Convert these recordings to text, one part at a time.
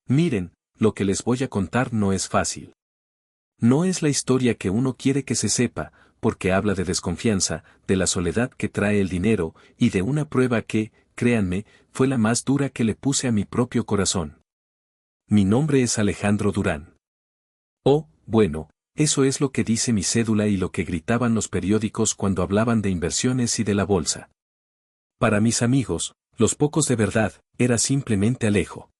Miren, lo que les voy a contar no es fácil. No es la historia que uno quiere que se sepa, porque habla de desconfianza, de la soledad que trae el dinero, y de una prueba que, créanme, fue la más dura que le puse a mi propio corazón. Mi nombre es Alejandro Durán. Oh, bueno, eso es lo que dice mi cédula y lo que gritaban los periódicos cuando hablaban de inversiones y de la bolsa. Para mis amigos, los pocos de verdad, era simplemente Alejo.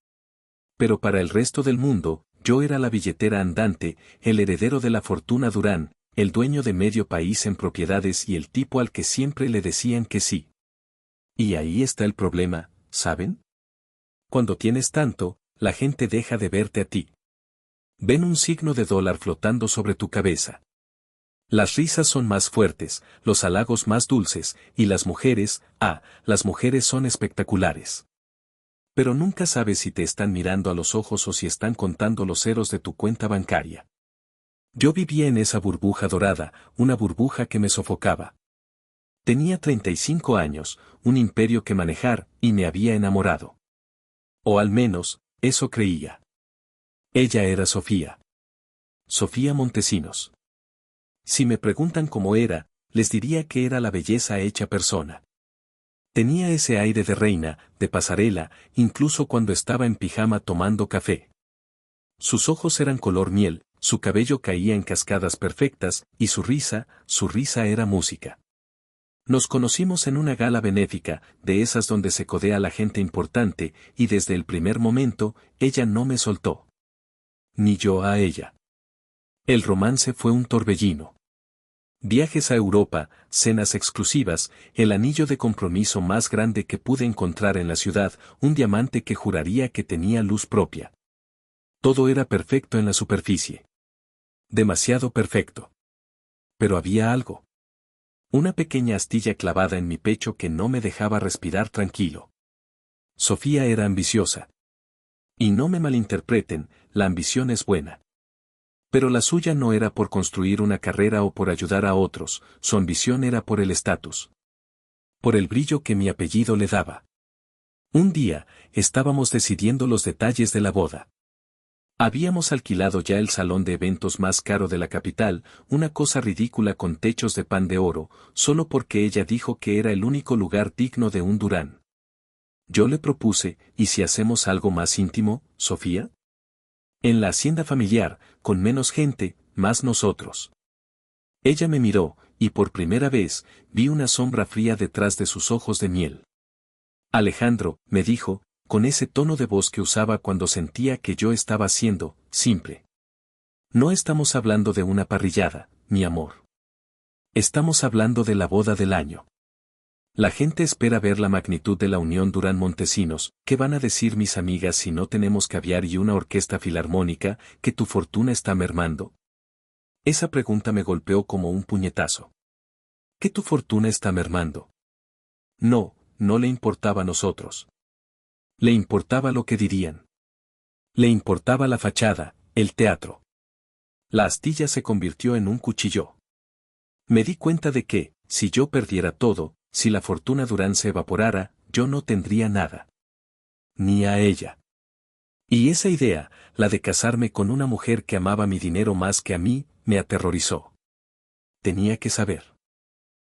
Pero para el resto del mundo, yo era la billetera andante, el heredero de la fortuna Durán, el dueño de medio país en propiedades y el tipo al que siempre le decían que sí. Y ahí está el problema, ¿saben? Cuando tienes tanto, la gente deja de verte a ti. Ven un signo de dólar flotando sobre tu cabeza. Las risas son más fuertes, los halagos más dulces, y las mujeres, las mujeres son espectaculares. Pero nunca sabes si te están mirando a los ojos o si están contando los ceros de tu cuenta bancaria. Yo vivía en esa burbuja dorada, una burbuja que me sofocaba. Tenía 35 años, un imperio que manejar, y me había enamorado. O al menos, eso creía. Ella era Sofía. Sofía Montesinos. Si me preguntan cómo era, les diría que era la belleza hecha persona. Tenía ese aire de reina, de pasarela, incluso cuando estaba en pijama tomando café. Sus ojos eran color miel, su cabello caía en cascadas perfectas, y su risa era música. Nos conocimos en una gala benéfica, de esas donde se codea la gente importante, y desde el primer momento, ella no me soltó. Ni yo a ella. El romance fue un torbellino. Viajes a Europa, cenas exclusivas, el anillo de compromiso más grande que pude encontrar en la ciudad, un diamante que juraría que tenía luz propia. Todo era perfecto en la superficie. Demasiado perfecto. Pero había algo. Una pequeña astilla clavada en mi pecho que no me dejaba respirar tranquilo. Sofía era ambiciosa. Y no me malinterpreten, la ambición es buena. Pero la suya no era por construir una carrera o por ayudar a otros, su ambición era por el estatus. Por el brillo que mi apellido le daba. Un día, estábamos decidiendo los detalles de la boda. Habíamos alquilado ya el salón de eventos más caro de la capital, una cosa ridícula con techos de pan de oro, solo porque ella dijo que era el único lugar digno de un Durán. Yo le propuse, ¿y si hacemos algo más íntimo, Sofía? En la hacienda familiar, con menos gente, más nosotros. Ella me miró, y por primera vez, vi una sombra fría detrás de sus ojos de miel. Alejandro, me dijo, con ese tono de voz que usaba cuando sentía que yo estaba siendo simple. No estamos hablando de una parrillada, mi amor. Estamos hablando de la boda del año. La gente espera ver la magnitud de la unión Durán Montesinos. ¿Qué van a decir mis amigas si no tenemos caviar y una orquesta filarmónica, que tu fortuna está mermando? Esa pregunta me golpeó como un puñetazo. ¿Que tu fortuna está mermando? No, no le importaba a nosotros. Le importaba lo que dirían. Le importaba la fachada, el teatro. La astilla se convirtió en un cuchillo. Me di cuenta de que, si yo perdiera todo, si la fortuna Durán se evaporara, yo no tendría nada. Ni a ella. Y esa idea, la de casarme con una mujer que amaba mi dinero más que a mí, me aterrorizó. Tenía que saber.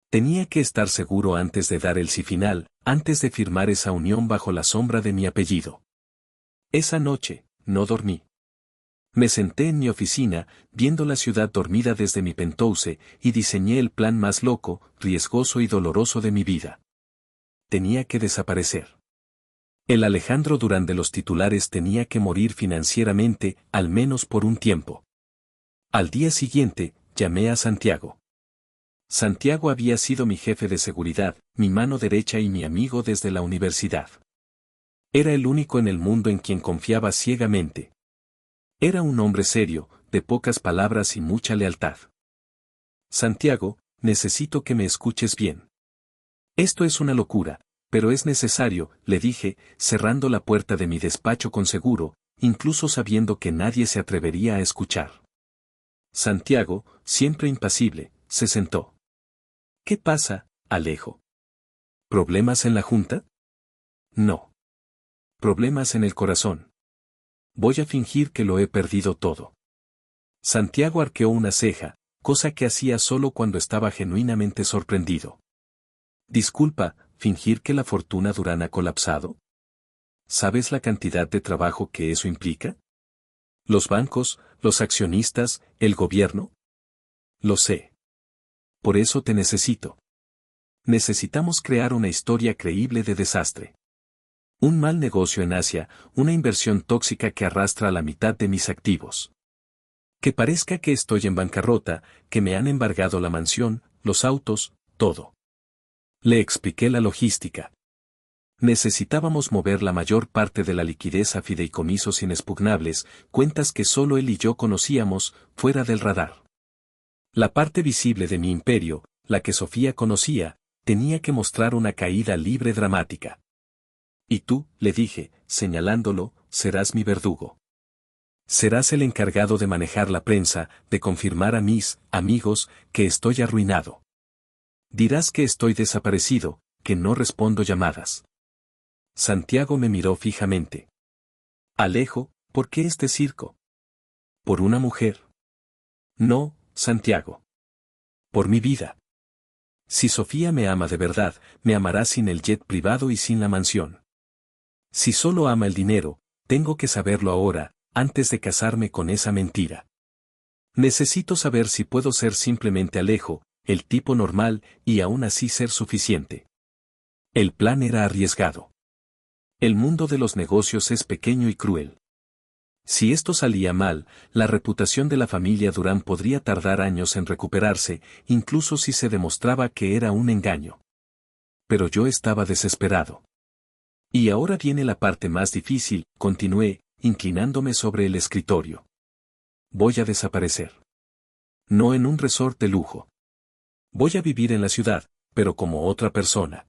Tenía que estar seguro antes de dar el sí final, antes de firmar esa unión bajo la sombra de mi apellido. Esa noche, no dormí. Me senté en mi oficina, viendo la ciudad dormida desde mi penthouse, y diseñé el plan más loco, riesgoso y doloroso de mi vida. Tenía que desaparecer. El Alejandro Durán de los titulares tenía que morir financieramente, al menos por un tiempo. Al día siguiente, llamé a Santiago. Santiago había sido mi jefe de seguridad, mi mano derecha y mi amigo desde la universidad. Era el único en el mundo en quien confiaba ciegamente. Era un hombre serio, de pocas palabras y mucha lealtad. Santiago, necesito que me escuches bien. Esto es una locura, pero es necesario, le dije, cerrando la puerta de mi despacho con seguro, incluso sabiendo que nadie se atrevería a escuchar. Santiago, siempre impasible, se sentó. ¿Qué pasa, Alejo? ¿Problemas en la junta? No. Problemas en el corazón. Voy a fingir que lo he perdido todo. Santiago arqueó una ceja, cosa que hacía solo cuando estaba genuinamente sorprendido. Disculpa, ¿fingir que la fortuna Durán ha colapsado? ¿Sabes la cantidad de trabajo que eso implica? ¿Los bancos, los accionistas, el gobierno? Lo sé. Por eso te necesito. Necesitamos crear una historia creíble de desastre. Un mal negocio en Asia, una inversión tóxica que arrastra a la mitad de mis activos. Que parezca que estoy en bancarrota, que me han embargado la mansión, los autos, todo. Le expliqué la logística. Necesitábamos mover la mayor parte de la liquidez a fideicomisos inexpugnables, cuentas que solo él y yo conocíamos, fuera del radar. La parte visible de mi imperio, la que Sofía conocía, tenía que mostrar una caída libre dramática. Y tú, le dije, señalándolo, serás mi verdugo. Serás el encargado de manejar la prensa, de confirmar a mis amigos que estoy arruinado. Dirás que estoy desaparecido, que no respondo llamadas. Santiago me miró fijamente. Alejo, ¿por qué este circo? ¿Por una mujer? No, Santiago. Por mi vida. Si Sofía me ama de verdad, me amará sin el jet privado y sin la mansión. Si solo ama el dinero, tengo que saberlo ahora, antes de casarme con esa mentira. Necesito saber si puedo ser simplemente Alejo, el tipo normal, y aún así ser suficiente. El plan era arriesgado. El mundo de los negocios es pequeño y cruel. Si esto salía mal, la reputación de la familia Durán podría tardar años en recuperarse, incluso si se demostraba que era un engaño. Pero yo estaba desesperado. Y ahora viene la parte más difícil, continué, inclinándome sobre el escritorio. Voy a desaparecer. No en un resort de lujo. Voy a vivir en la ciudad, pero como otra persona.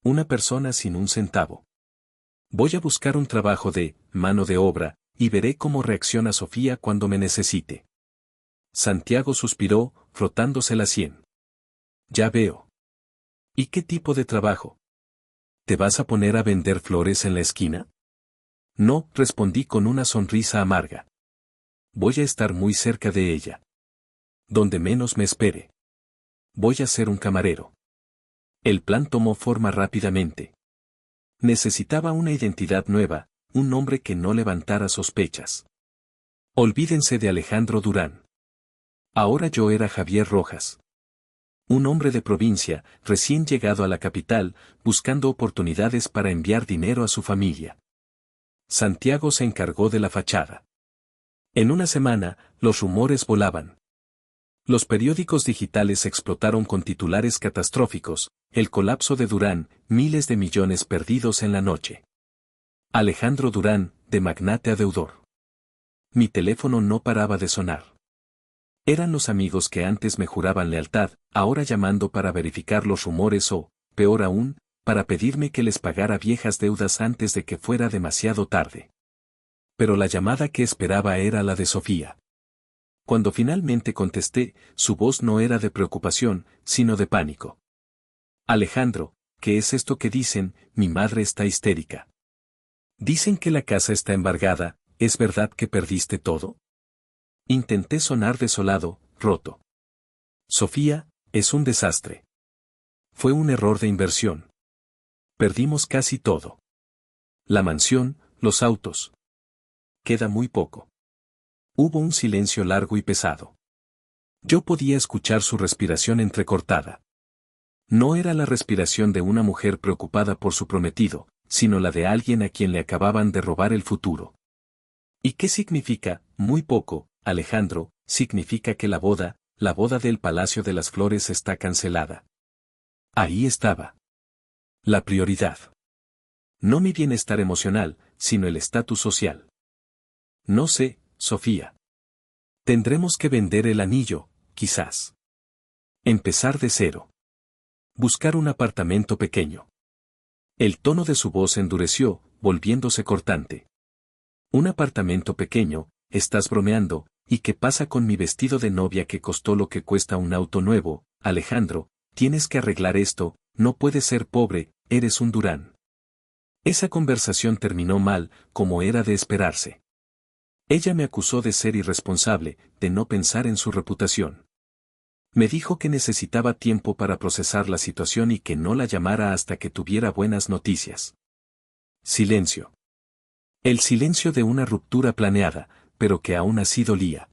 Una persona sin un centavo. Voy a buscar un trabajo de mano de obra, y veré cómo reacciona Sofía cuando me necesite. Santiago suspiró, frotándose la sien. Ya veo. ¿Y qué tipo de trabajo? ¿Te vas a poner a vender flores en la esquina? No, respondí con una sonrisa amarga. Voy a estar muy cerca de ella. Donde menos me espere. Voy a ser un camarero. El plan tomó forma rápidamente. Necesitaba una identidad nueva, un nombre que no levantara sospechas. Olvídense de Alejandro Durán. Ahora yo era Javier Rojas. Un hombre de provincia, recién llegado a la capital, buscando oportunidades para enviar dinero a su familia. Santiago se encargó de la fachada. En una semana, los rumores volaban. Los periódicos digitales explotaron con titulares catastróficos: el colapso de Durán, miles de millones perdidos en la noche. Alejandro Durán, de magnate a deudor. Mi teléfono no paraba de sonar. Eran los amigos que antes me juraban lealtad, ahora llamando para verificar los rumores o, peor aún, para pedirme que les pagara viejas deudas antes de que fuera demasiado tarde. Pero la llamada que esperaba era la de Sofía. Cuando finalmente contesté, su voz no era de preocupación, sino de pánico. Alejandro, ¿qué es esto que dicen? Mi madre está histérica. Dicen que la casa está embargada, ¿es verdad que perdiste todo? Intenté sonar desolado, roto. Sofía, es un desastre. Fue un error de inversión. Perdimos casi todo. La mansión, los autos. Queda muy poco. Hubo un silencio largo y pesado. Yo podía escuchar su respiración entrecortada. No era la respiración de una mujer preocupada por su prometido, sino la de alguien a quien le acababan de robar el futuro. ¿Y qué significa? Muy poco, Alejandro, significa que la boda del Palacio de las Flores está cancelada. Ahí estaba. La prioridad. No mi bienestar emocional, sino el estatus social. No sé, Sofía. Tendremos que vender el anillo, quizás. Empezar de cero. Buscar un apartamento pequeño. El tono de su voz endureció, volviéndose cortante. Un apartamento pequeño, estás bromeando, ¿y qué pasa con mi vestido de novia que costó lo que cuesta un auto nuevo? Alejandro, tienes que arreglar esto, no puedes ser pobre, eres un Durán. Esa conversación terminó mal, como era de esperarse. Ella me acusó de ser irresponsable, de no pensar en su reputación. Me dijo que necesitaba tiempo para procesar la situación y que no la llamara hasta que tuviera buenas noticias. Silencio. El silencio de una ruptura planeada, pero que aún así dolía.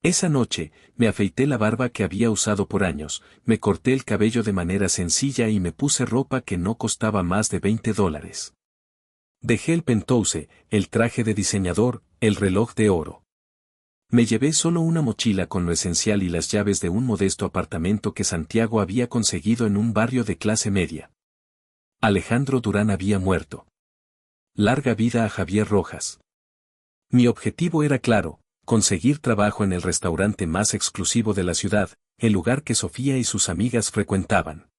Esa noche, me afeité la barba que había usado por años, me corté el cabello de manera sencilla y me puse ropa que no costaba más de $20. Dejé el penthouse, el traje de diseñador, el reloj de oro. Me llevé solo una mochila con lo esencial y las llaves de un modesto apartamento que Santiago había conseguido en un barrio de clase media. Alejandro Durán había muerto. Larga vida a Javier Rojas. Mi objetivo era claro: conseguir trabajo en el restaurante más exclusivo de la ciudad, el lugar que Sofía y sus amigas frecuentaban.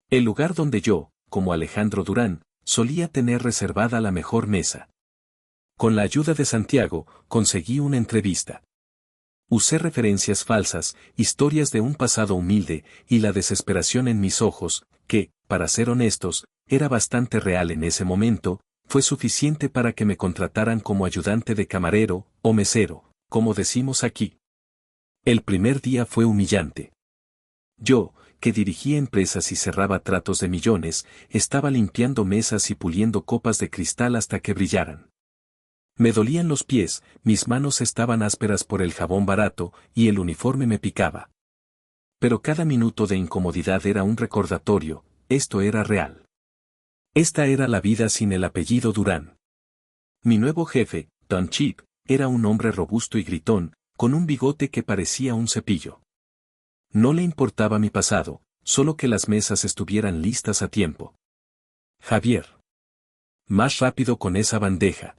El lugar donde yo, como Alejandro Durán, solía tener reservada la mejor mesa. Con la ayuda de Santiago, conseguí una entrevista. Usé referencias falsas, historias de un pasado humilde, y la desesperación en mis ojos, que, para ser honestos, era bastante real en ese momento, fue suficiente para que me contrataran como ayudante de camarero, o mesero, como decimos aquí. El primer día fue humillante. Yo, que dirigía empresas y cerraba tratos de millones, estaba limpiando mesas y puliendo copas de cristal hasta que brillaran. Me dolían los pies, mis manos estaban ásperas por el jabón barato, y el uniforme me picaba. Pero cada minuto de incomodidad era un recordatorio: esto era real. Esta era la vida sin el apellido Durán. Mi nuevo jefe, Don Chip, era un hombre robusto y gritón, con un bigote que parecía un cepillo. No le importaba mi pasado, solo que las mesas estuvieran listas a tiempo. Javier. Más rápido con esa bandeja.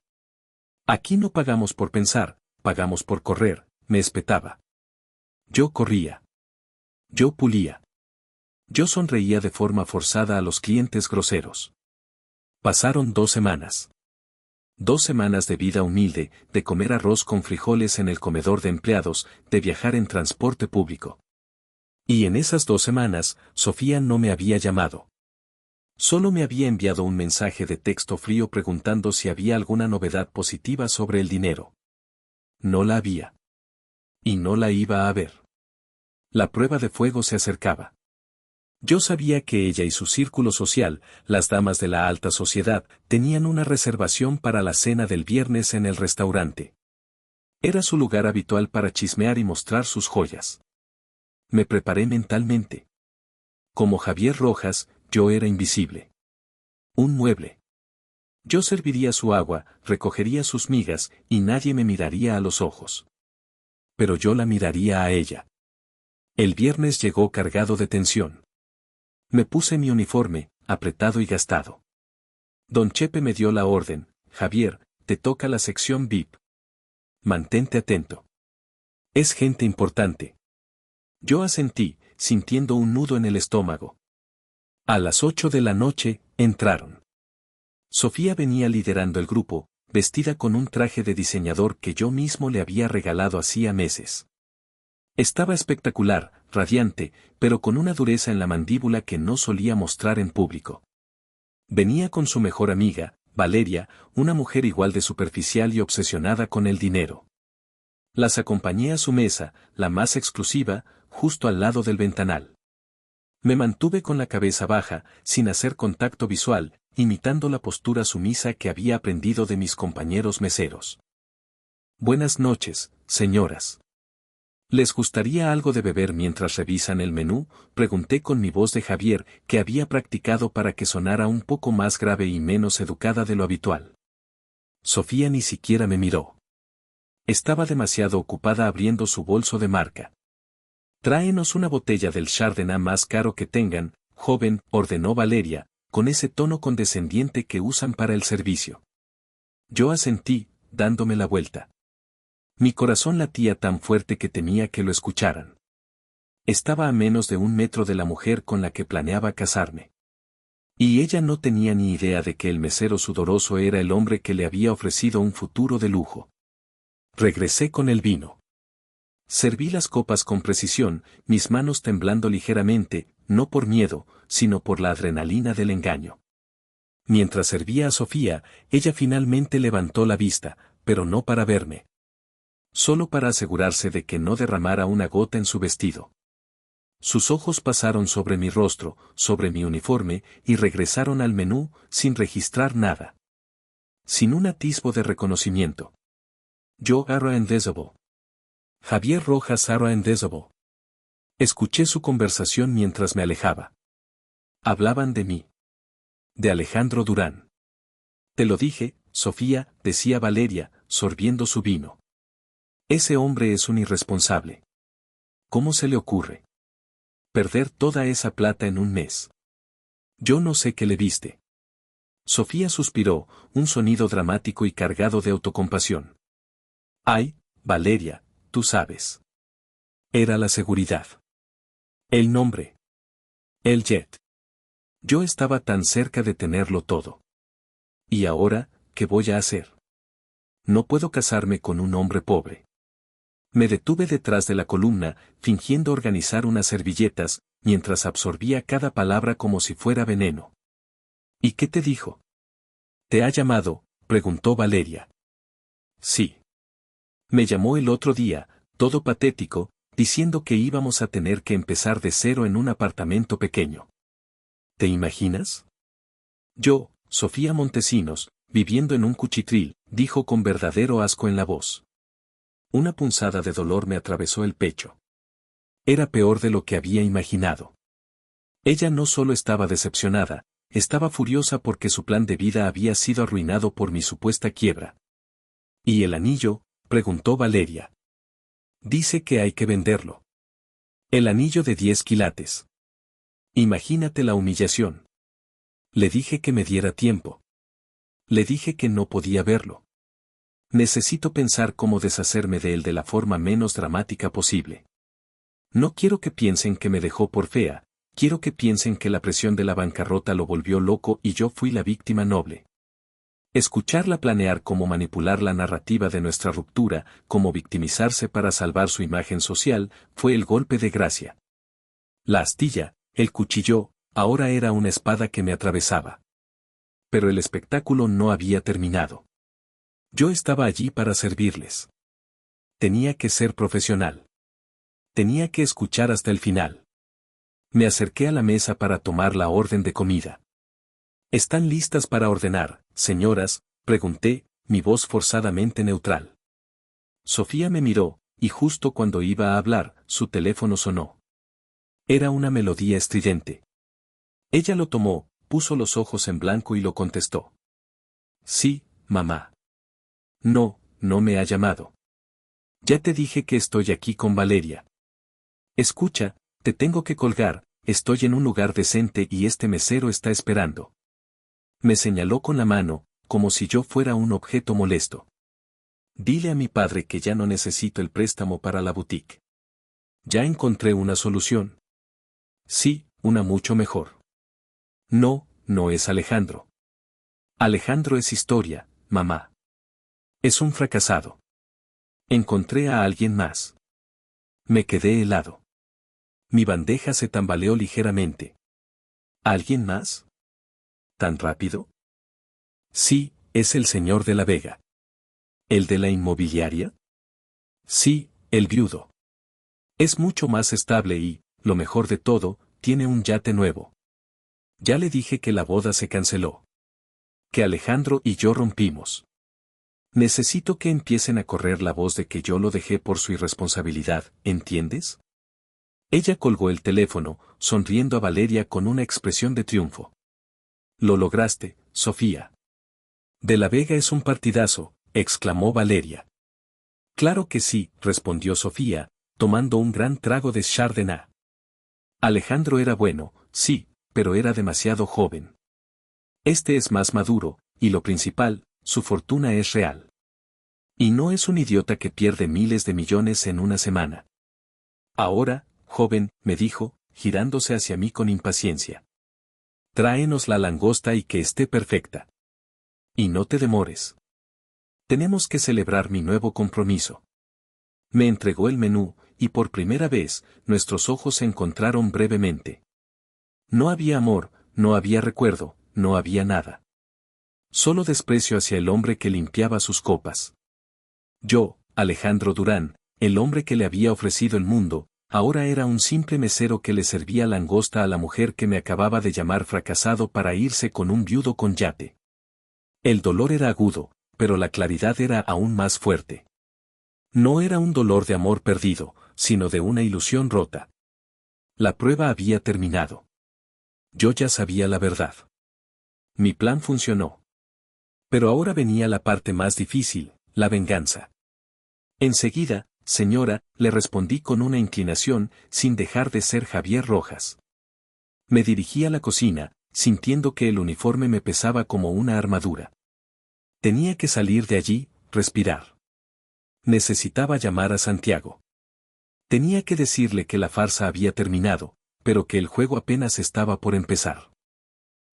Aquí no pagamos por pensar, pagamos por correr, me espetaba. Yo corría. Yo pulía. Yo sonreía de forma forzada a los clientes groseros. Pasaron 2 semanas. 2 semanas de vida humilde, de comer arroz con frijoles en el comedor de empleados, de viajar en transporte público. Y en esas 2 semanas, Sofía no me había llamado. Solo me había enviado un mensaje de texto frío preguntando si había alguna novedad positiva sobre el dinero. No la había. Y no la iba a haber. La prueba de fuego se acercaba. Yo sabía que ella y su círculo social, las damas de la alta sociedad, tenían una reservación para la cena del viernes en el restaurante. Era su lugar habitual para chismear y mostrar sus joyas. Me preparé mentalmente. Como Javier Rojas, yo era invisible. Un mueble. Yo serviría su agua, recogería sus migas, y nadie me miraría a los ojos. Pero yo la miraría a ella. El viernes llegó cargado de tensión. Me puse mi uniforme, apretado y gastado. Don Chepe me dio la orden: Javier, te toca la sección VIP. Mantente atento. Es gente importante. Yo asentí, sintiendo un nudo en el estómago. A las 8 de la noche, entraron. Sofía venía liderando el grupo, vestida con un traje de diseñador que yo mismo le había regalado hacía meses. Estaba espectacular, radiante, pero con una dureza en la mandíbula que no solía mostrar en público. Venía con su mejor amiga, Valeria, una mujer igual de superficial y obsesionada con el dinero. Las acompañé a su mesa, la más exclusiva, justo al lado del ventanal. Me mantuve con la cabeza baja, sin hacer contacto visual, imitando la postura sumisa que había aprendido de mis compañeros meseros. Buenas noches, señoras. ¿Les gustaría algo de beber mientras revisan el menú?, pregunté con mi voz de Javier, que había practicado para que sonara un poco más grave y menos educada de lo habitual. Sofía ni siquiera me miró. Estaba demasiado ocupada abriendo su bolso de marca. Tráenos una botella del Chardonnay más caro que tengan, joven, ordenó Valeria, con ese tono condescendiente que usan para el servicio. Yo asentí, dándome la vuelta. Mi corazón latía tan fuerte que temía que lo escucharan. Estaba a menos de 1 metro de la mujer con la que planeaba casarme. Y ella no tenía ni idea de que el mesero sudoroso era el hombre que le había ofrecido un futuro de lujo. Regresé con el vino. Serví las copas con precisión, mis manos temblando ligeramente, no por miedo, sino por la adrenalina del engaño. Mientras servía a Sofía, ella finalmente levantó la vista, pero no para verme. Solo para asegurarse de que no derramara una gota en su vestido. Sus ojos pasaron sobre mi rostro, sobre mi uniforme, y regresaron al menú, sin registrar nada. Sin un atisbo de reconocimiento. Yo era invisible. Javier Rojas era invisible. Escuché su conversación mientras me alejaba. Hablaban de mí. De Alejandro Durán. Te lo dije, Sofía, decía Valeria, sorbiendo su vino. Ese hombre es un irresponsable. ¿Cómo se le ocurre? Perder toda esa plata en un mes. Yo no sé qué le viste. Sofía suspiró, un sonido dramático y cargado de autocompasión. Ay, Valeria, tú sabes. Era la seguridad. El nombre. El jet. Yo estaba tan cerca de tenerlo todo. ¿Y ahora, qué voy a hacer? No puedo casarme con un hombre pobre. Me detuve detrás de la columna, fingiendo organizar unas servilletas, mientras absorbía cada palabra como si fuera veneno. ¿Y qué te dijo? ¿Te ha llamado?, preguntó Valeria. Sí. Me llamó el otro día, todo patético, diciendo que íbamos a tener que empezar de cero en un apartamento pequeño. ¿Te imaginas? Yo, Sofía Montesinos, viviendo en un cuchitril, dijo con verdadero asco en la voz. Una punzada de dolor me atravesó el pecho. Era peor de lo que había imaginado. Ella no solo estaba decepcionada, estaba furiosa porque su plan de vida había sido arruinado por mi supuesta quiebra. ¿Y el anillo?, preguntó Valeria. Dice que hay que venderlo. El anillo de 10 quilates. Imagínate la humillación. Le dije que me diera tiempo. Le dije que no podía verlo. Necesito pensar cómo deshacerme de él de la forma menos dramática posible. No quiero que piensen que me dejó por fea, quiero que piensen que la presión de la bancarrota lo volvió loco y yo fui la víctima noble. Escucharla planear cómo manipular la narrativa de nuestra ruptura, cómo victimizarse para salvar su imagen social, fue el golpe de gracia. La astilla, el cuchillo, ahora era una espada que me atravesaba. Pero el espectáculo no había terminado. Yo estaba allí para servirles. Tenía que ser profesional. Tenía que escuchar hasta el final. Me acerqué a la mesa para tomar la orden de comida. ¿Están listas para ordenar, señoras?, pregunté, mi voz forzadamente neutral. Sofía me miró, y justo cuando iba a hablar, su teléfono sonó. Era una melodía estridente. Ella lo tomó, puso los ojos en blanco y lo contestó. Sí, mamá. No, no me ha llamado. Ya te dije que estoy aquí con Valeria. Escucha, te tengo que colgar, estoy en un lugar decente y este mesero está esperando. Me señaló con la mano, como si yo fuera un objeto molesto. Dile a mi padre que ya no necesito el préstamo para la boutique. Ya encontré una solución. Sí, una mucho mejor. No, no es Alejandro. Alejandro es historia, mamá. Es un fracasado. Encontré a alguien más. Me quedé helado. Mi bandeja se tambaleó ligeramente. ¿Alguien más? ¿Tan rápido? Sí, es el señor de la Vega. ¿El de la inmobiliaria? Sí, el viudo. Es mucho más estable y, lo mejor de todo, tiene un yate nuevo. Ya le dije que la boda se canceló. Que Alejandro y yo rompimos. Necesito que empiecen a correr la voz de que yo lo dejé por su irresponsabilidad, ¿entiendes? Ella colgó el teléfono, sonriendo a Valeria con una expresión de triunfo. Lo lograste, Sofía. De la Vega es un partidazo, exclamó Valeria. Claro que sí, respondió Sofía, tomando un gran trago de Chardonnay. Alejandro era bueno, sí, pero era demasiado joven. Este es más maduro, y lo principal, su fortuna es real. Y no es un idiota que pierde miles de millones en una semana. Ahora, joven, me dijo, girándose hacia mí con impaciencia. Tráenos la langosta y que esté perfecta. Y no te demores. Tenemos que celebrar mi nuevo compromiso. Me entregó el menú, y por primera vez, nuestros ojos se encontraron brevemente. No había amor, no había recuerdo, no había nada. Solo desprecio hacia el hombre que limpiaba sus copas. Yo, Alejandro Durán, el hombre que le había ofrecido el mundo, ahora era un simple mesero que le servía langosta a la mujer que me acababa de llamar fracasado para irse con un viudo con yate. El dolor era agudo, pero la claridad era aún más fuerte. No era un dolor de amor perdido, sino de una ilusión rota. La prueba había terminado. Yo ya sabía la verdad. Mi plan funcionó. Pero ahora venía la parte más difícil, la venganza. Enseguida, señora, le respondí con una inclinación, sin dejar de ser Javier Rojas. Me dirigí a la cocina, sintiendo que el uniforme me pesaba como una armadura. Tenía que salir de allí, respirar. Necesitaba llamar a Santiago. Tenía que decirle que la farsa había terminado, pero que el juego apenas estaba por empezar.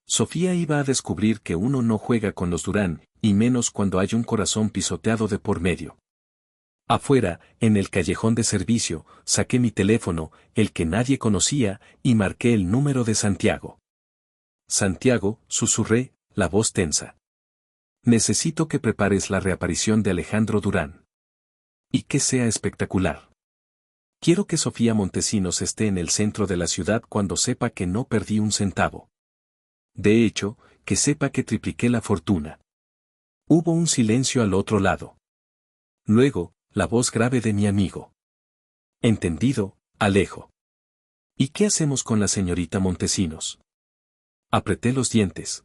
Sofía iba a descubrir que uno no juega con los Durán, y menos cuando hay un corazón pisoteado de por medio. Afuera, en el callejón de servicio, saqué mi teléfono, el que nadie conocía, y marqué el número de Santiago. Santiago, susurré, la voz tensa. Necesito que prepares la reaparición de Alejandro Durán. Y que sea espectacular. Quiero que Sofía Montesinos esté en el centro de la ciudad cuando sepa que no perdí un centavo. De hecho, que sepa que tripliqué la fortuna. Hubo un silencio al otro lado. Luego, la voz grave de mi amigo. Entendido, Alejo. ¿Y qué hacemos con la señorita Montesinos? Apreté los dientes.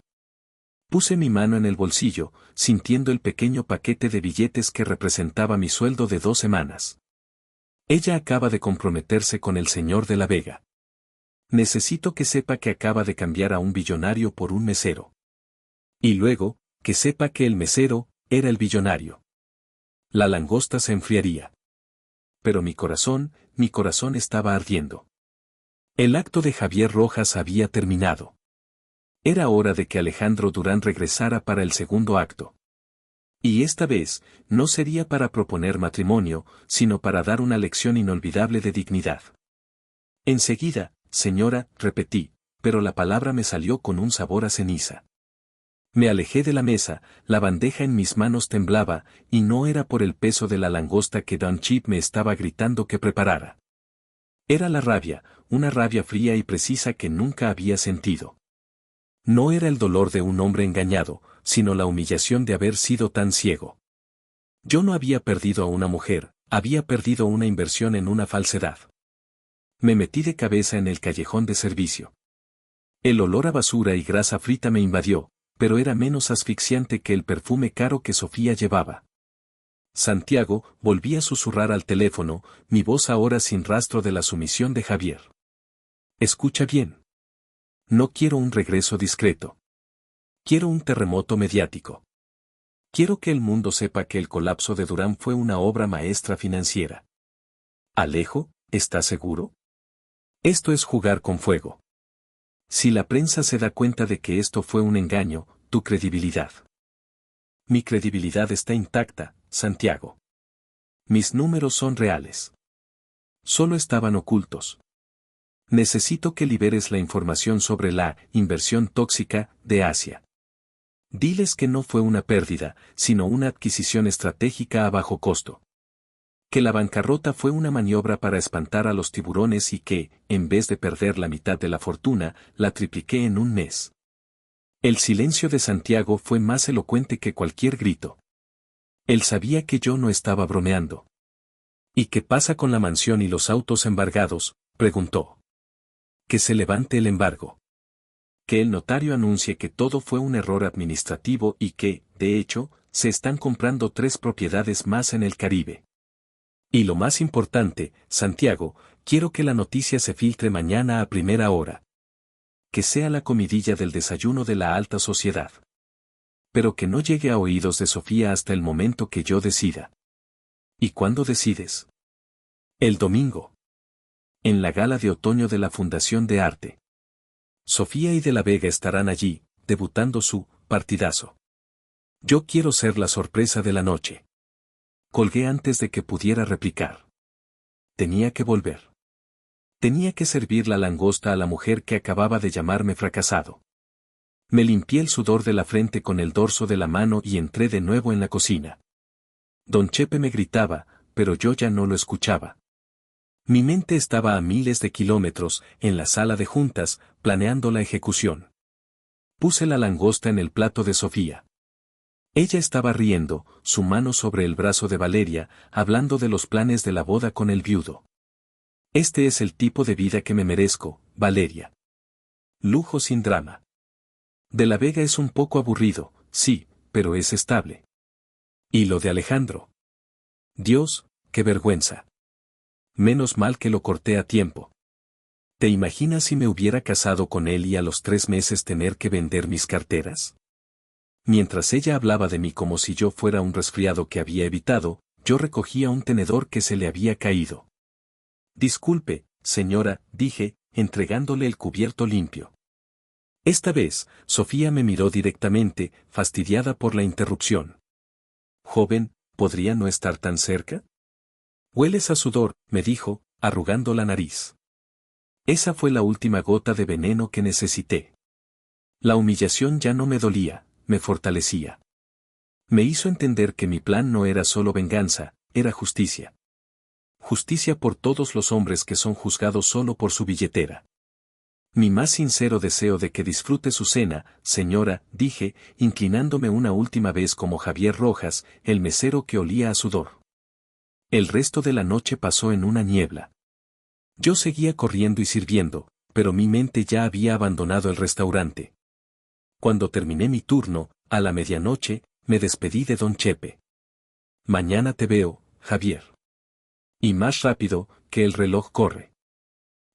Puse mi mano en el bolsillo, sintiendo el pequeño paquete de billetes que representaba mi sueldo de 2 semanas. Ella acaba de comprometerse con el señor de la Vega. Necesito que sepa que acaba de cambiar a un billonario por un mesero. Y luego, que sepa que el mesero era el billonario. La langosta se enfriaría. Pero mi corazón estaba ardiendo. El acto de Javier Rojas había terminado. Era hora de que Alejandro Durán regresara para el segundo acto. Y esta vez, no sería para proponer matrimonio, sino para dar una lección inolvidable de dignidad. Enseguida, señora, repetí, pero la palabra me salió con un sabor a ceniza. Me alejé de la mesa, la bandeja en mis manos temblaba, y no era por el peso de la langosta que Don Chip me estaba gritando que preparara. Era la rabia, una rabia fría y precisa que nunca había sentido. No era el dolor de un hombre engañado, sino la humillación de haber sido tan ciego. Yo no había perdido a una mujer, había perdido una inversión en una falsedad. Me metí de cabeza en el callejón de servicio. El olor a basura y grasa frita me invadió, pero era menos asfixiante que el perfume caro que Sofía llevaba. Santiago, volví a susurrar al teléfono, mi voz ahora sin rastro de la sumisión de Javier. Escucha bien. No quiero un regreso discreto. Quiero un terremoto mediático. Quiero que el mundo sepa que el colapso de Durán fue una obra maestra financiera. Alejo, ¿estás seguro? Esto es jugar con fuego. Si la prensa se da cuenta de que esto fue un engaño, tu credibilidad. Mi credibilidad está intacta, Santiago. Mis números son reales. Solo estaban ocultos. Necesito que liberes la información sobre la inversión tóxica de Asia. Diles que no fue una pérdida, sino una adquisición estratégica a bajo costo. Que la bancarrota fue una maniobra para espantar a los tiburones y que, en vez de perder la mitad de la fortuna, la tripliqué en un mes. El silencio de Santiago fue más elocuente que cualquier grito. Él sabía que yo no estaba bromeando. ¿Y qué pasa con la mansión y los autos embargados?, preguntó. Que se levante el embargo. Que el notario anuncie que todo fue un error administrativo y que, de hecho, se están comprando 3 propiedades más en el Caribe. Y lo más importante, Santiago, quiero que la noticia se filtre mañana a primera hora. Que sea la comidilla del desayuno de la alta sociedad. Pero que no llegue a oídos de Sofía hasta el momento que yo decida. ¿Y cuándo decides? El domingo. En la gala de otoño de la Fundación de Arte. Sofía y de la Vega estarán allí, debutando su partidazo. Yo quiero ser la sorpresa de la noche. Colgué antes de que pudiera replicar. Tenía que volver. Tenía que servir la langosta a la mujer que acababa de llamarme fracasado. Me limpié el sudor de la frente con el dorso de la mano y entré de nuevo en la cocina. Don Chepe me gritaba, pero yo ya no lo escuchaba. Mi mente estaba a miles de kilómetros, en la sala de juntas, planeando la ejecución. Puse la langosta en el plato de Sofía. Ella estaba riendo, su mano sobre el brazo de Valeria, hablando de los planes de la boda con el viudo. Este es el tipo de vida que me merezco, Valeria. Lujo sin drama. De la Vega es un poco aburrido, sí, pero es estable. ¿Y lo de Alejandro? Dios, qué vergüenza. Menos mal que lo corté a tiempo. ¿Te imaginas si me hubiera casado con él y a los 3 meses tener que vender mis carteras? Mientras ella hablaba de mí como si yo fuera un resfriado que había evitado, yo recogía un tenedor que se le había caído. Disculpe, señora, dije, entregándole el cubierto limpio. Esta vez, Sofía me miró directamente, fastidiada por la interrupción. Joven, ¿podría no estar tan cerca? Hueles a sudor, me dijo, arrugando la nariz. Esa fue la última gota de veneno que necesité. La humillación ya no me dolía, me fortalecía. Me hizo entender que mi plan no era solo venganza, era justicia. Justicia por todos los hombres que son juzgados solo por su billetera. Mi más sincero deseo de que disfrute su cena, señora, dije, inclinándome una última vez como Javier Rojas, el mesero que olía a sudor. El resto de la noche pasó en una niebla. Yo seguía corriendo y sirviendo, pero mi mente ya había abandonado el restaurante. Cuando terminé mi turno, a la medianoche, me despedí de don Chepe. Mañana te veo, Javier. Y más rápido, que el reloj corre.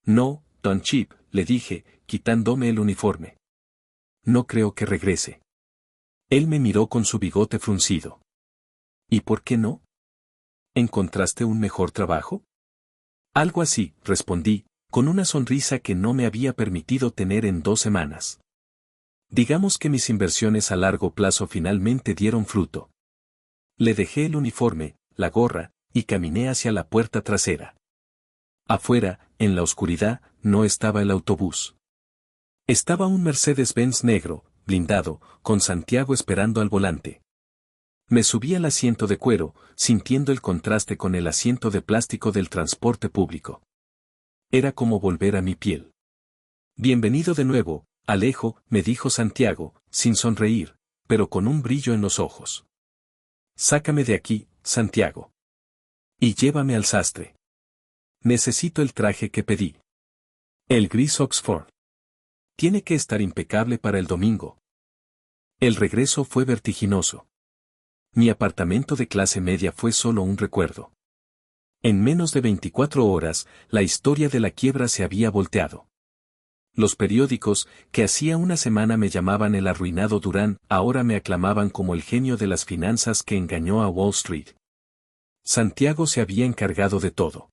No, don Chip, le dije, quitándome el uniforme. No creo que regrese. Él me miró con su bigote fruncido. ¿Y por qué no? ¿Encontraste un mejor trabajo? Algo así, respondí, con una sonrisa que no me había permitido tener en 2 semanas. Digamos que mis inversiones a largo plazo finalmente dieron fruto. Le dejé el uniforme, la gorra, y caminé hacia la puerta trasera. Afuera, en la oscuridad, no estaba el autobús. Estaba un Mercedes-Benz negro, blindado, con Santiago esperando al volante. Me subí al asiento de cuero, sintiendo el contraste con el asiento de plástico del transporte público. Era como volver a mi piel. Bienvenido de nuevo, Alejo, me dijo Santiago, sin sonreír, pero con un brillo en los ojos. Sácame de aquí, Santiago. Y llévame al sastre. Necesito el traje que pedí. El gris Oxford. Tiene que estar impecable para el domingo. El regreso fue vertiginoso. Mi apartamento de clase media fue solo un recuerdo. En menos de 24 horas, la historia de la quiebra se había volteado. Los periódicos, que hacía una semana me llamaban el arruinado Durán, ahora me aclamaban como el genio de las finanzas que engañó a Wall Street. Santiago se había encargado de todo.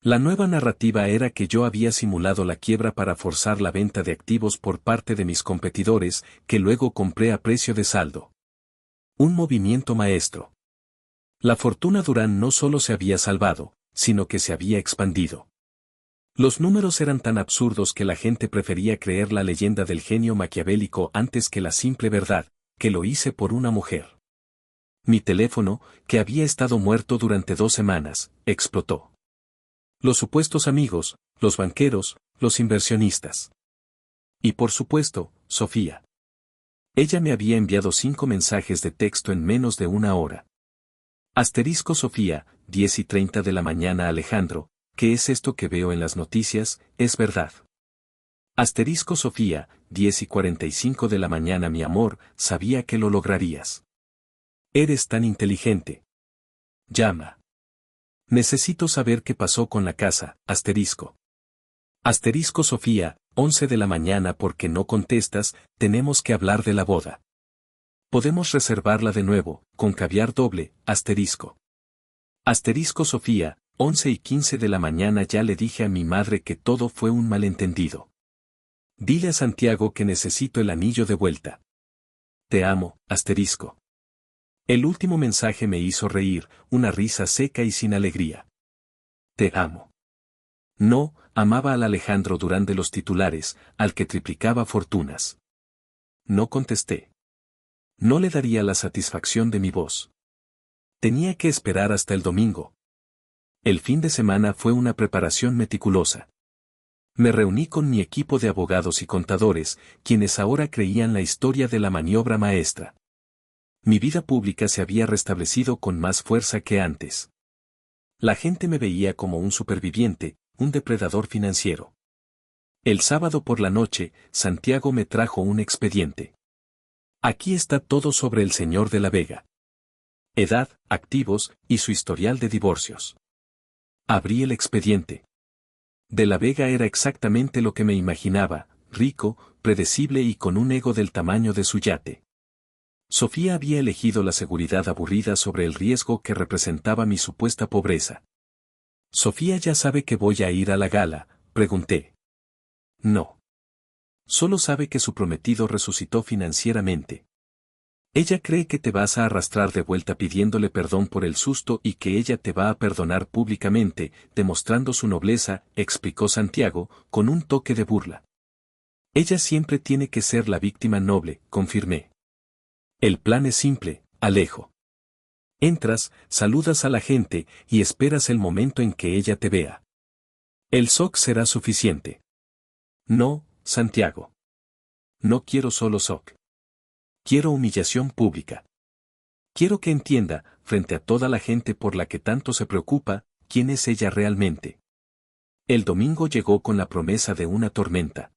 La nueva narrativa era que yo había simulado la quiebra para forzar la venta de activos por parte de mis competidores, que luego compré a precio de saldo. Un movimiento maestro. La fortuna Durán no solo se había salvado, sino que se había expandido. Los números eran tan absurdos que la gente prefería creer la leyenda del genio maquiavélico antes que la simple verdad, que lo hice por una mujer. Mi teléfono, que había estado muerto durante 2 semanas, explotó. Los supuestos amigos, los banqueros, los inversionistas. Y por supuesto, Sofía. Ella me había enviado 5 mensajes de texto en menos de 1 hora. Asterisco Sofía, 10:30 de la mañana Alejandro, ¿qué es esto que veo en las noticias? Es verdad. Asterisco Sofía, 10:45 de la mañana mi amor, sabía que lo lograrías. Eres tan inteligente. Llama. Necesito saber qué pasó con la casa, asterisco. Asterisco Sofía, 11 de la mañana porque no contestas, tenemos que hablar de la boda. Podemos reservarla de nuevo, con caviar doble, asterisco. Asterisco Sofía, 11:15 de la mañana ya le dije a mi madre que todo fue un malentendido. Dile a Santiago que necesito el anillo de vuelta. Te amo, asterisco. El último mensaje me hizo reír, una risa seca y sin alegría. Te amo. No, amaba al Alejandro Durán de los titulares, al que triplicaba fortunas. No contesté. No le daría la satisfacción de mi voz. Tenía que esperar hasta el domingo. El fin de semana fue una preparación meticulosa. Me reuní con mi equipo de abogados y contadores, quienes ahora creían la historia de la maniobra maestra. Mi vida pública se había restablecido con más fuerza que antes. La gente me veía como un superviviente, un depredador financiero. El sábado por la noche, Santiago me trajo un expediente. Aquí está todo sobre el señor de la Vega. Edad, activos, y su historial de divorcios. Abrí el expediente. De la Vega era exactamente lo que me imaginaba, rico, predecible y con un ego del tamaño de su yate. Sofía había elegido la seguridad aburrida sobre el riesgo que representaba mi supuesta pobreza. ¿Sofía ya sabe que voy a ir a la gala?, pregunté. No. Solo sabe que su prometido resucitó financieramente. Ella cree que te vas a arrastrar de vuelta pidiéndole perdón por el susto y que ella te va a perdonar públicamente, demostrando su nobleza, explicó Santiago, con un toque de burla. Ella siempre tiene que ser la víctima noble, confirmé. El plan es simple, Alejo. Entras, saludas a la gente y esperas el momento en que ella te vea. El SOC será suficiente. No, Santiago. No quiero solo SOC. Quiero humillación pública. Quiero que entienda, frente a toda la gente por la que tanto se preocupa, quién es ella realmente. El domingo llegó con la promesa de una tormenta.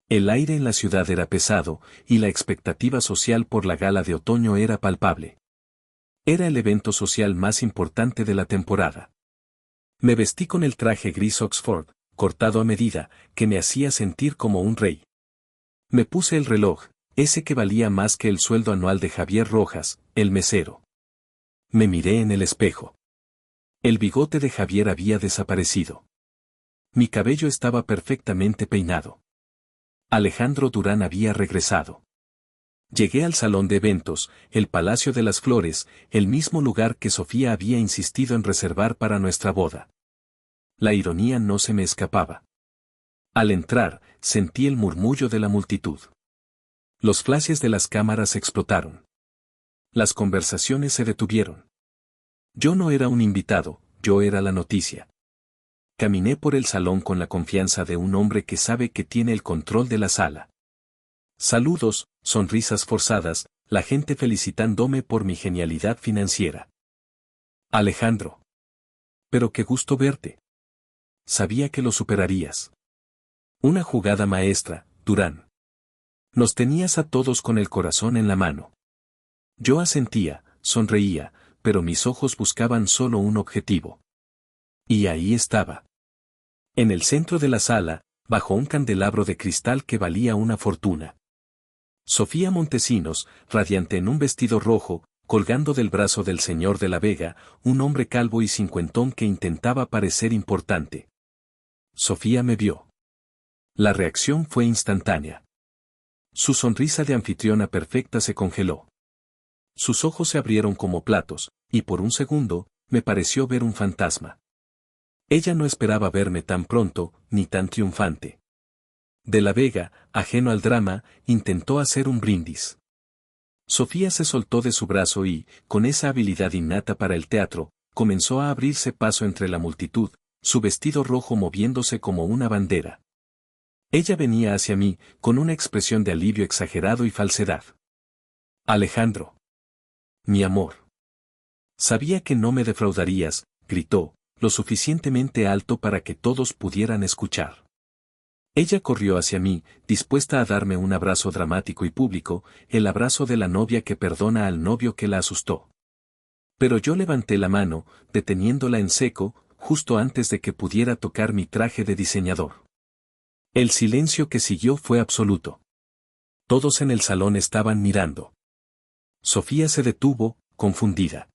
El aire en la ciudad era pesado, y la expectativa social por la gala de otoño era palpable. Era el evento social más importante de la temporada. Me vestí con el traje gris Oxford, cortado a medida, que me hacía sentir como un rey. Me puse el reloj, ese que valía más que el sueldo anual de Javier Rojas, el mesero. Me miré en el espejo. El bigote de Javier había desaparecido. Mi cabello estaba perfectamente peinado. Alejandro Durán había regresado. Llegué al salón de eventos, el Palacio de las Flores, el mismo lugar que Sofía había insistido en reservar para nuestra boda. La ironía no se me escapaba. Al entrar, sentí el murmullo de la multitud. Los flashes de las cámaras explotaron. Las conversaciones se detuvieron. Yo no era un invitado, yo era la noticia. Caminé por el salón con la confianza de un hombre que sabe que tiene el control de la sala. Saludos, sonrisas forzadas, la gente felicitándome por mi genialidad financiera. Alejandro. Pero qué gusto verte. Sabía que lo superarías. Una jugada maestra, Durán. Nos tenías a todos con el corazón en la mano. Yo asentía, sonreía, pero mis ojos buscaban solo un objetivo. Y ahí estaba. En el centro de la sala, bajo un candelabro de cristal que valía una fortuna. Sofía Montesinos, radiante en un vestido rojo, colgando del brazo del señor de la Vega, un hombre calvo y cincuentón que intentaba parecer importante. Sofía me vio. La reacción fue instantánea. Su sonrisa de anfitriona perfecta se congeló. Sus ojos se abrieron como platos, y por un segundo, me pareció ver un fantasma. Ella no esperaba verme tan pronto, ni tan triunfante. De la Vega, ajeno al drama, intentó hacer un brindis. Sofía se soltó de su brazo y, con esa habilidad innata para el teatro, comenzó a abrirse paso entre la multitud, su vestido rojo moviéndose como una bandera. Ella venía hacia mí, con una expresión de alivio exagerado y falsedad. Alejandro. Mi amor. Sabía que no me defraudarías, gritó, lo suficientemente alto para que todos pudieran escuchar. Ella corrió hacia mí, dispuesta a darme un abrazo dramático y público, el abrazo de la novia que perdona al novio que la asustó. Pero yo levanté la mano, deteniéndola en seco, justo antes de que pudiera tocar mi traje de diseñador. El silencio que siguió fue absoluto. Todos en el salón estaban mirando. Sofía se detuvo, confundida.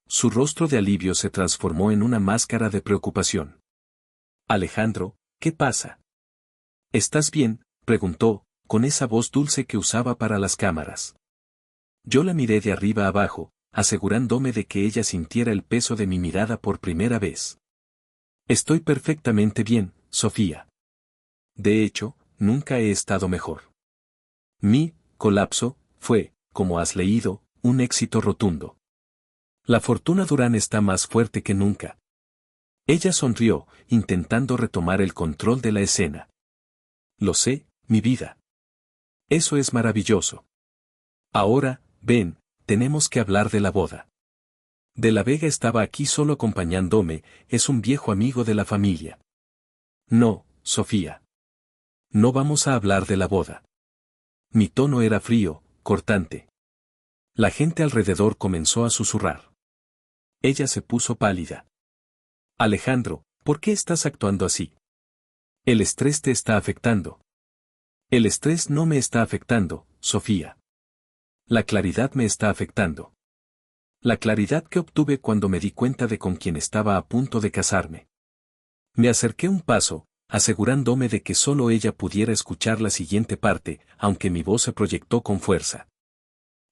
Su rostro de alivio se transformó en una máscara de preocupación. Alejandro, ¿qué pasa? ¿Estás bien?, preguntó, con esa voz dulce que usaba para las cámaras. Yo la miré de arriba abajo, asegurándome de que ella sintiera el peso de mi mirada por primera vez. Estoy perfectamente bien, Sofía. De hecho, nunca he estado mejor. Mi colapso fue, como has leído, un éxito rotundo. La fortuna Durán está más fuerte que nunca. Ella sonrió, intentando retomar el control de la escena. Lo sé, mi vida. Eso es maravilloso. Ahora, ven, tenemos que hablar de la boda. De la Vega estaba aquí solo acompañándome, es un viejo amigo de la familia. No, Sofía. No vamos a hablar de la boda. Mi tono era frío, cortante. La gente alrededor comenzó a susurrar. Ella se puso pálida. Alejandro, ¿por qué estás actuando así? El estrés te está afectando. El estrés no me está afectando, Sofía. La claridad me está afectando. La claridad que obtuve cuando me di cuenta de con quién estaba a punto de casarme. Me acerqué un paso, asegurándome de que solo ella pudiera escuchar la siguiente parte, aunque mi voz se proyectó con fuerza.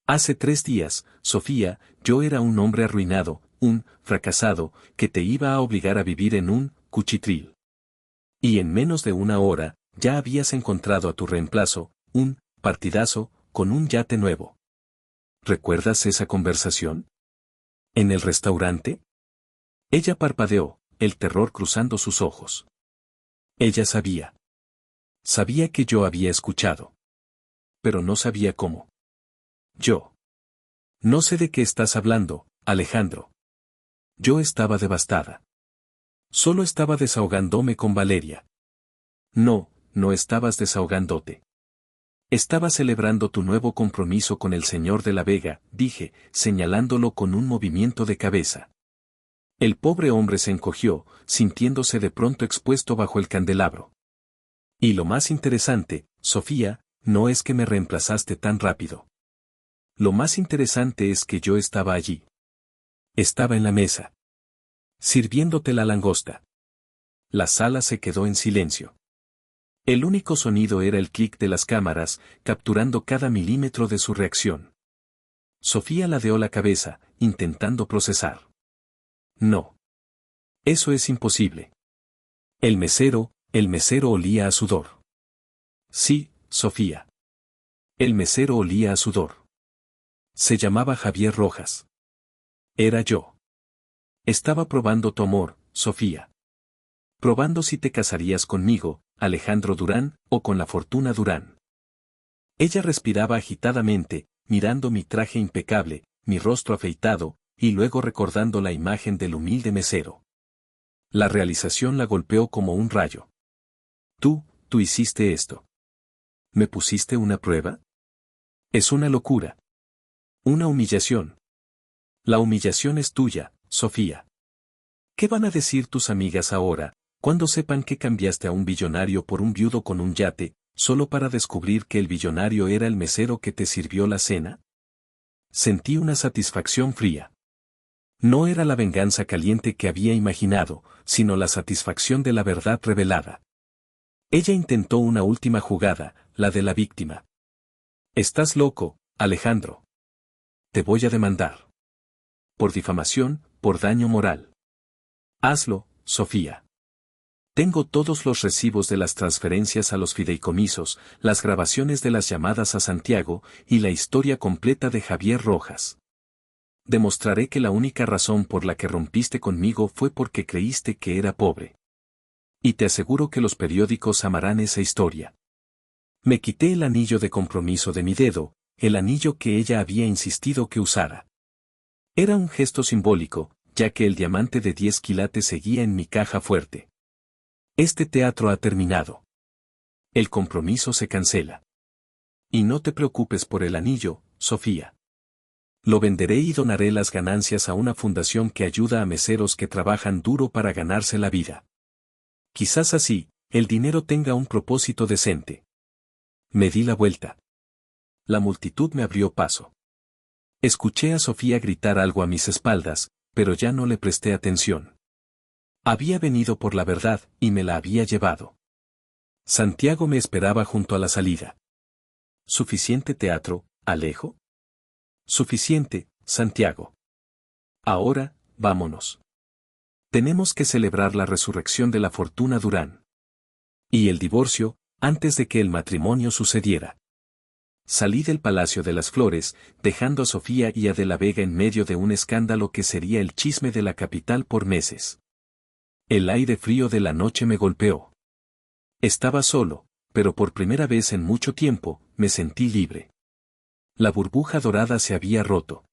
Hace 3 días, Sofía, yo era un hombre arruinado, un fracasado, que te iba a obligar a vivir en un cuchitril. Y en menos de 1 hora, ya habías encontrado a tu reemplazo, un partidazo, con un yate nuevo. ¿Recuerdas esa conversación? ¿En el restaurante? Ella parpadeó, el terror cruzando sus ojos. Ella sabía. Sabía que yo había escuchado. Pero no sabía cómo. Yo. No sé de qué estás hablando, Alejandro. Yo estaba devastada. Solo estaba desahogándome con Valeria. No, no estabas desahogándote. Estaba celebrando tu nuevo compromiso con el señor de la Vega, dije, señalándolo con un movimiento de cabeza. El pobre hombre se encogió, sintiéndose de pronto expuesto bajo el candelabro. Y lo más interesante, Sofía, no es que me reemplazaste tan rápido. Lo más interesante es que yo estaba allí. Estaba en la mesa. Sirviéndote la langosta. La sala se quedó en silencio. El único sonido era el clic de las cámaras, capturando cada milímetro de su reacción. Sofía ladeó la cabeza, intentando procesar. No. Eso es imposible. El mesero olía a sudor. Sí, Sofía. El mesero olía a sudor. Se llamaba Javier Rojas. Era yo. Estaba probando tu amor, Sofía. Probando si te casarías conmigo, Alejandro Durán, o con la Fortuna Durán. Ella respiraba agitadamente, mirando mi traje impecable, mi rostro afeitado, y luego recordando la imagen del humilde mesero. La realización la golpeó como un rayo. Tú hiciste esto. ¿Me pusiste una prueba? Es una locura. Una humillación. La humillación es tuya, Sofía. ¿Qué van a decir tus amigas ahora, cuando sepan que cambiaste a un billonario por un viudo con un yate, solo para descubrir que el billonario era el mesero que te sirvió la cena? Sentí una satisfacción fría. No era la venganza caliente que había imaginado, sino la satisfacción de la verdad revelada. Ella intentó una última jugada, la de la víctima. Estás loco, Alejandro. Te voy a demandar. Por difamación, por daño moral. Hazlo, Sofía. Tengo todos los recibos de las transferencias a los fideicomisos, las grabaciones de las llamadas a Santiago, y la historia completa de Javier Rojas. Demostraré que la única razón por la que rompiste conmigo fue porque creíste que era pobre. Y te aseguro que los periódicos amarán esa historia. Me quité el anillo de compromiso de mi dedo, el anillo que ella había insistido que usara. Era un gesto simbólico, ya que el diamante de 10 quilates seguía en mi caja fuerte. Este teatro ha terminado. El compromiso se cancela. Y no te preocupes por el anillo, Sofía. Lo venderé y donaré las ganancias a una fundación que ayuda a meseros que trabajan duro para ganarse la vida. Quizás así, el dinero tenga un propósito decente. Me di la vuelta. La multitud me abrió paso. Escuché a Sofía gritar algo a mis espaldas, pero ya no le presté atención. Había venido por la verdad, y me la había llevado. Santiago me esperaba junto a la salida. ¿Suficiente teatro, Alejo? Suficiente, Santiago. Ahora, vámonos. Tenemos que celebrar la resurrección de la Fortuna Durán. Y el divorcio, antes de que el matrimonio sucediera. Salí del Palacio de las Flores, dejando a Sofía y a De la Vega en medio de un escándalo que sería el chisme de la capital por meses. El aire frío de la noche me golpeó. Estaba solo, pero por primera vez en mucho tiempo, me sentí libre. La burbuja dorada se había roto.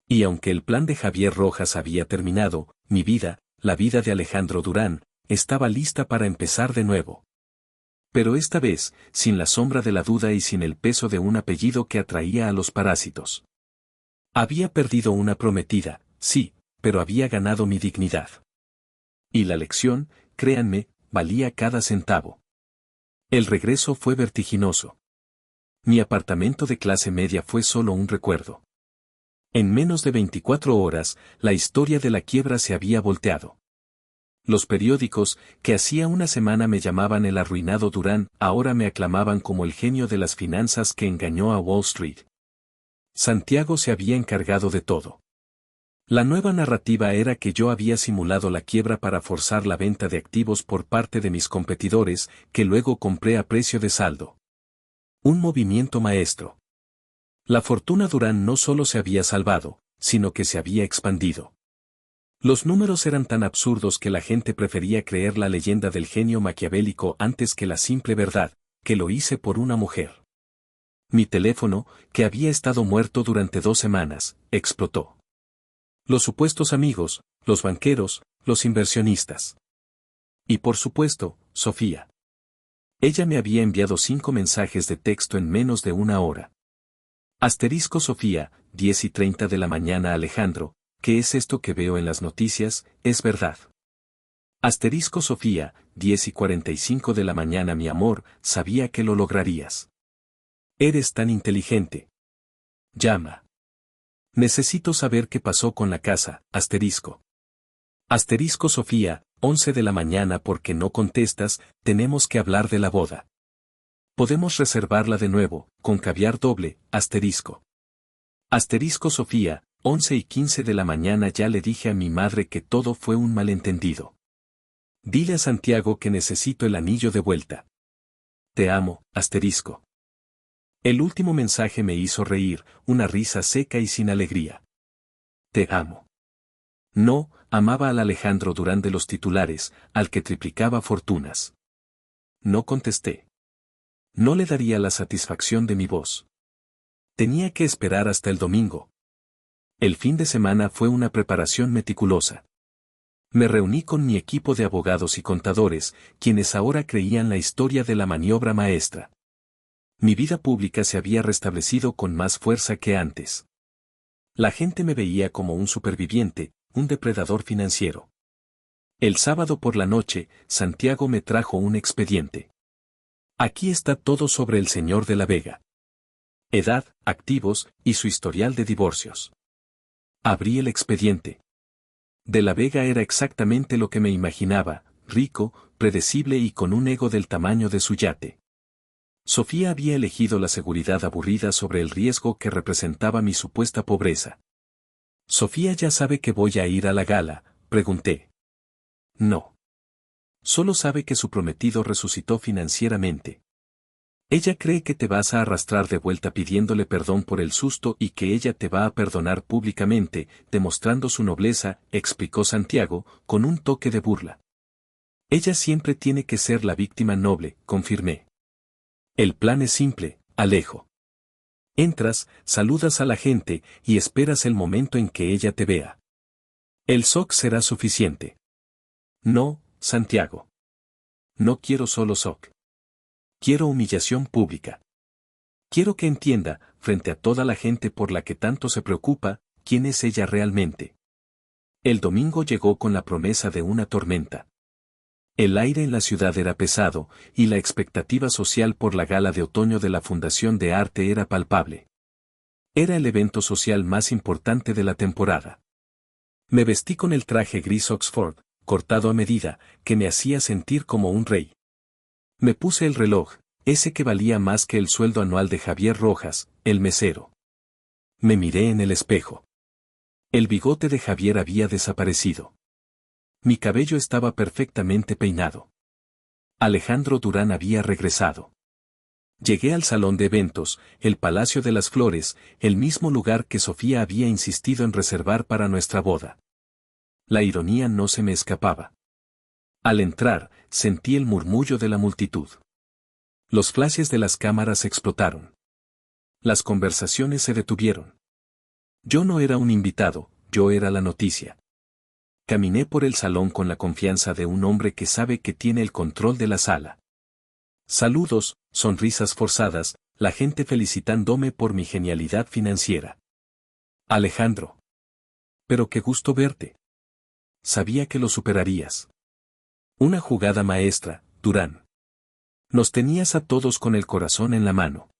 Y aunque el plan de Javier Rojas había terminado, mi vida, la vida de Alejandro Durán, estaba lista para empezar de nuevo. Pero esta vez, sin la sombra de la duda y sin el peso de un apellido que atraía a los parásitos. Había perdido una prometida, sí, pero había ganado mi dignidad. Y la lección, créanme, valía cada centavo. El regreso fue vertiginoso. Mi apartamento de clase media fue solo un recuerdo. En menos de 24 horas, la historia de la quiebra se había volteado. Los periódicos, que hacía una semana me llamaban el arruinado Durán, ahora me aclamaban como el genio de las finanzas que engañó a Wall Street. Santiago se había encargado de todo. La nueva narrativa era que yo había simulado la quiebra para forzar la venta de activos por parte de mis competidores, que luego compré a precio de saldo. Un movimiento maestro. La fortuna Durán no solo se había salvado, sino que se había expandido. Los números eran tan absurdos que la gente prefería creer la leyenda del genio maquiavélico antes que la simple verdad, que lo hice por una mujer. Mi teléfono, que había estado muerto durante 2 semanas, explotó. Los supuestos amigos, los banqueros, los inversionistas. Y por supuesto, Sofía. Ella me había enviado 5 mensajes de texto en menos de una hora. Asterisco Sofía, 10:30 de la mañana Alejandro, ¿qué es esto que veo en las noticias? Es verdad. Asterisco Sofía, 10:45 de la mañana mi amor, sabía que lo lograrías. Eres tan inteligente. Llama. Necesito saber qué pasó con la casa, asterisco. Asterisco Sofía, 11 de la mañana porque no contestas, tenemos que hablar de la boda. Podemos reservarla de nuevo, con caviar doble, asterisco. Asterisco Sofía, 11:15 de la mañana ya le dije a mi madre que todo fue un malentendido. Dile a Santiago que necesito el anillo de vuelta. Te amo, asterisco. El último mensaje me hizo reír, una risa seca y sin alegría. Te amo. No, amaba al Alejandro Durán de los titulares, al que triplicaba fortunas. No contesté. No le daría la satisfacción de mi voz. Tenía que esperar hasta el domingo. El fin de semana fue una preparación meticulosa. Me reuní con mi equipo de abogados y contadores, quienes ahora creían la historia de la maniobra maestra. Mi vida pública se había restablecido con más fuerza que antes. La gente me veía como un superviviente, un depredador financiero. El sábado por la noche, Santiago me trajo un expediente. Aquí está todo sobre el señor de la Vega. Edad, activos, y su historial de divorcios. Abrí el expediente. De la Vega era exactamente lo que me imaginaba, rico, predecible y con un ego del tamaño de su yate. Sofía había elegido la seguridad aburrida sobre el riesgo que representaba mi supuesta pobreza. ¿Sofía ya sabe que voy a ir a la gala?, pregunté. No. Solo sabe que su prometido resucitó financieramente. Ella cree que te vas a arrastrar de vuelta pidiéndole perdón por el susto y que ella te va a perdonar públicamente, demostrando su nobleza, explicó Santiago, con un toque de burla. Ella siempre tiene que ser la víctima noble, confirmé. El plan es simple, Alejo. Entras, saludas a la gente y esperas el momento en que ella te vea. El SOC será suficiente. No, Santiago. No quiero solo SOC. Quiero humillación pública. Quiero que entienda, frente a toda la gente por la que tanto se preocupa, quién es ella realmente. El domingo llegó con la promesa de una tormenta. El aire en la ciudad era pesado, y la expectativa social por la gala de otoño de la Fundación de Arte era palpable. Era el evento social más importante de la temporada. Me vestí con el traje gris Oxford, cortado a medida, que me hacía sentir como un rey. Me puse el reloj, ese que valía más que el sueldo anual de Javier Rojas, el mesero. Me miré en el espejo. El bigote de Javier había desaparecido. Mi cabello estaba perfectamente peinado. Alejandro Durán había regresado. Llegué al salón de eventos, el Palacio de las Flores, el mismo lugar que Sofía había insistido en reservar para nuestra boda. La ironía no se me escapaba. Al entrar, sentí el murmullo de la multitud. Los flashes de las cámaras explotaron. Las conversaciones se detuvieron. Yo no era un invitado, yo era la noticia. Caminé por el salón con la confianza de un hombre que sabe que tiene el control de la sala. Saludos, sonrisas forzadas, la gente felicitándome por mi genialidad financiera. Alejandro. Pero qué gusto verte. Sabía que lo superarías. Una jugada maestra, Durán. Nos tenías a todos con el corazón en la mano.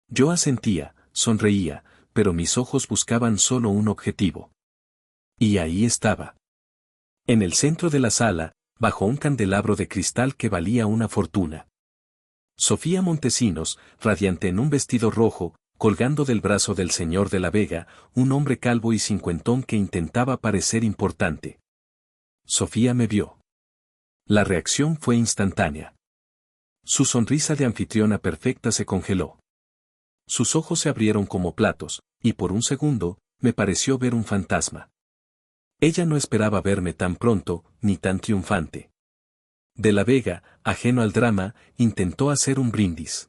Yo asentía, sonreía, pero mis ojos buscaban solo un objetivo. Y ahí estaba. En el centro de la sala, bajo un candelabro de cristal que valía una fortuna. Sofía Montesinos, radiante en un vestido rojo, colgando del brazo del señor de la Vega, un hombre calvo y cincuentón que intentaba parecer importante. Sofía me vio. La reacción fue instantánea. Su sonrisa de anfitriona perfecta se congeló. Sus ojos se abrieron como platos, y por un segundo, me pareció ver un fantasma. Ella no esperaba verme tan pronto, ni tan triunfante. De la Vega, ajeno al drama, intentó hacer un brindis.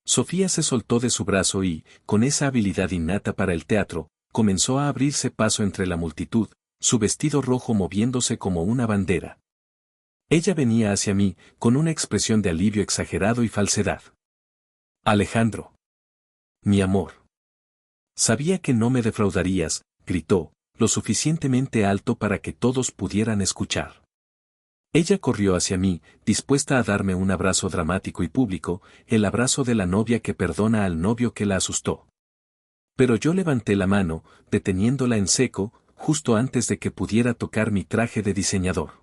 Sofía se soltó de su brazo y, con esa habilidad innata para el teatro, comenzó a abrirse paso entre la multitud, su vestido rojo moviéndose como una bandera. Ella venía hacia mí, con una expresión de alivio exagerado y falsedad. Alejandro. Mi amor. Sabía que no me defraudarías, gritó, lo suficientemente alto para que todos pudieran escuchar. Ella corrió hacia mí, dispuesta a darme un abrazo dramático y público, el abrazo de la novia que perdona al novio que la asustó. Pero yo levanté la mano, deteniéndola en seco, justo antes de que pudiera tocar mi traje de diseñador.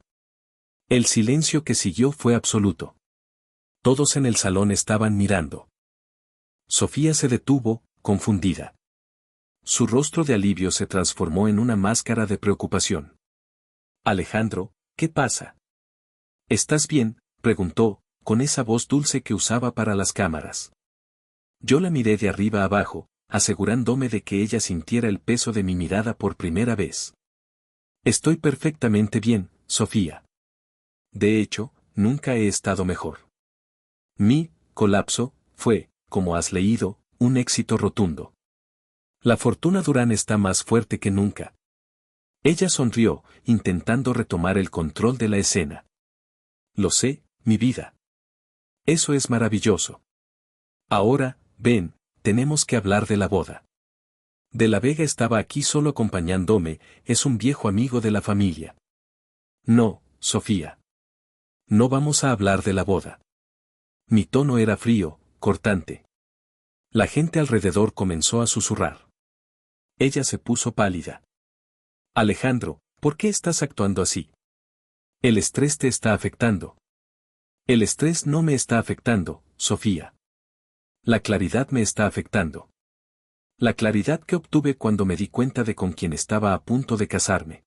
El silencio que siguió fue absoluto. Todos en el salón estaban mirando. Sofía se detuvo, confundida. Su rostro de alivio se transformó en una máscara de preocupación. Alejandro, ¿qué pasa? ¿Estás bien?, preguntó, con esa voz dulce que usaba para las cámaras. Yo la miré de arriba abajo, asegurándome de que ella sintiera el peso de mi mirada por primera vez. Estoy perfectamente bien, Sofía. De hecho, nunca he estado mejor. Mi colapso fue, como has leído, un éxito rotundo. La fortuna Durán está más fuerte que nunca. Ella sonrió, intentando retomar el control de la escena. Lo sé, mi vida. Eso es maravilloso. Ahora, ven, tenemos que hablar de la boda. De la Vega estaba aquí solo acompañándome, es un viejo amigo de la familia. No, Sofía. No vamos a hablar de la boda. Mi tono era frío, cortante. La gente alrededor comenzó a susurrar. Ella se puso pálida. Alejandro, ¿por qué estás actuando así? El estrés te está afectando. El estrés no me está afectando, Sofía. La claridad me está afectando. La claridad que obtuve cuando me di cuenta de con quién estaba a punto de casarme.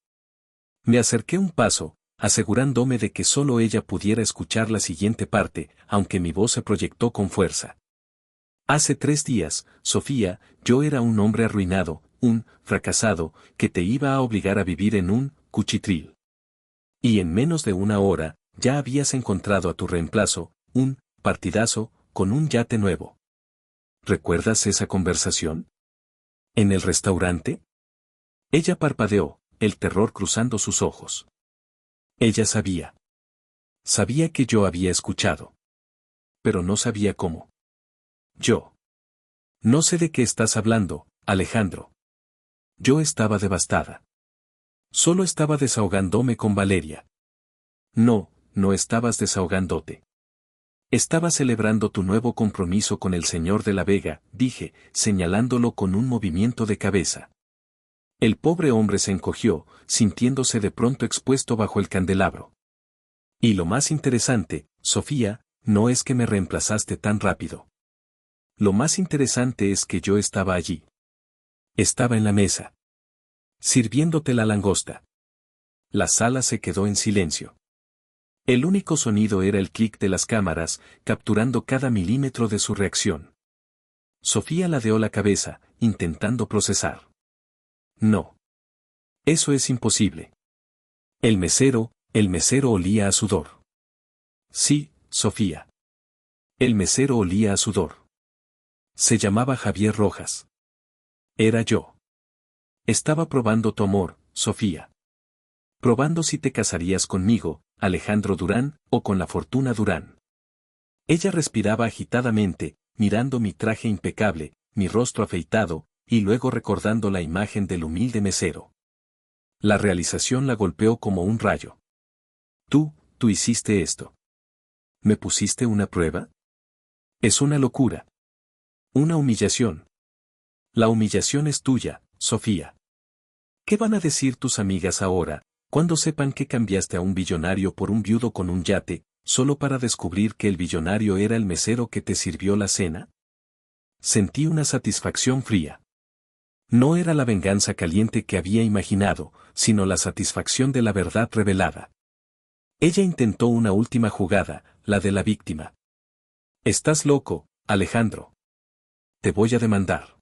Me acerqué un paso, asegurándome de que solo ella pudiera escuchar la siguiente parte, aunque mi voz se proyectó con fuerza. Hace 3 días, Sofía, yo era un hombre arruinado, un fracasado, que te iba a obligar a vivir en un cuchitril. Y en menos de una hora, ya habías encontrado a tu reemplazo, un partidazo, con un yate nuevo. ¿Recuerdas esa conversación? ¿En el restaurante? Ella parpadeó, el terror cruzando sus ojos. Ella sabía. Sabía que yo había escuchado. Pero no sabía cómo. Yo. No sé de qué estás hablando, Alejandro. Yo estaba devastada. Solo estaba desahogándome con Valeria. No, no estabas desahogándote. Estaba celebrando tu nuevo compromiso con el señor de la Vega, dije, señalándolo con un movimiento de cabeza. El pobre hombre se encogió, sintiéndose de pronto expuesto bajo el candelabro. Y lo más interesante, Sofía, no es que me reemplazaste tan rápido. Lo más interesante es que yo estaba allí. Estaba en la mesa. Sirviéndote la langosta. La sala se quedó en silencio. El único sonido era el clic de las cámaras, capturando cada milímetro de su reacción. Sofía ladeó la cabeza, intentando procesar. No. Eso es imposible. El mesero olía a sudor. Sí, Sofía. El mesero olía a sudor. Se llamaba Javier Rojas. Era yo. Estaba probando tu amor, Sofía. Probando si te casarías conmigo, Alejandro Durán, o con la Fortuna Durán. Ella respiraba agitadamente, mirando mi traje impecable, mi rostro afeitado, y luego recordando la imagen del humilde mesero. La realización la golpeó como un rayo. Tú hiciste esto. ¿Me pusiste una prueba? Es una locura. Una humillación. La humillación es tuya, Sofía. ¿Qué van a decir tus amigas ahora, cuando sepan que cambiaste a un billonario por un viudo con un yate, solo para descubrir que el billonario era el mesero que te sirvió la cena? Sentí una satisfacción fría. No era la venganza caliente que había imaginado, sino la satisfacción de la verdad revelada. Ella intentó una última jugada, la de la víctima. Estás loco, Alejandro. Te voy a demandar.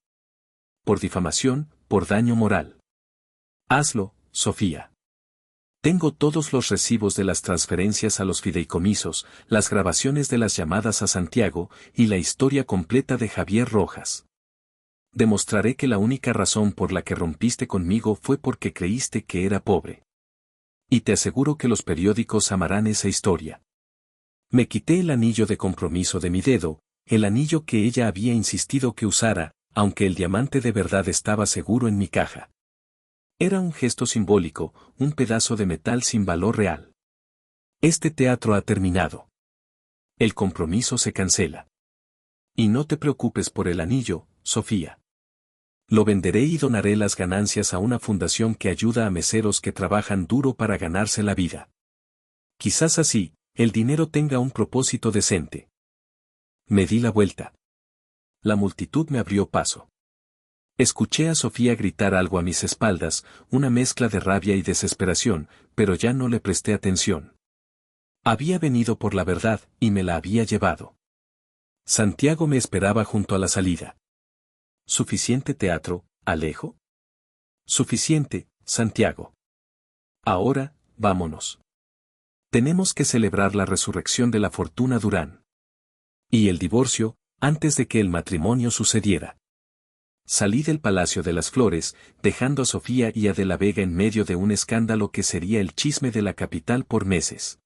Por difamación, por daño moral. Hazlo, Sofía. Tengo todos los recibos de las transferencias a los fideicomisos, las grabaciones de las llamadas a Santiago, y la historia completa de Javier Rojas. Demostraré que la única razón por la que rompiste conmigo fue porque creíste que era pobre. Y te aseguro que los periódicos amarán esa historia. Me quité el anillo de compromiso de mi dedo, el anillo que ella había insistido que usara, aunque el diamante de verdad estaba seguro en mi caja. Era un gesto simbólico, un pedazo de metal sin valor real. Este teatro ha terminado. El compromiso se cancela. Y no te preocupes por el anillo, Sofía. Lo venderé y donaré las ganancias a una fundación que ayuda a meseros que trabajan duro para ganarse la vida. Quizás así, el dinero tenga un propósito decente. Me di la vuelta. La multitud me abrió paso. Escuché a Sofía gritar algo a mis espaldas, una mezcla de rabia y desesperación, pero ya no le presté atención. Había venido por la verdad, y me la había llevado. Santiago me esperaba junto a la salida. ¿Suficiente teatro, Alejo? Suficiente, Santiago. Ahora, vámonos. Tenemos que celebrar la resurrección de la Fortuna Durán. Y el divorcio, antes de que el matrimonio sucediera. Salí del Palacio de las Flores, dejando a Sofía y a De la Vega en medio de un escándalo que sería el chisme de la capital por meses.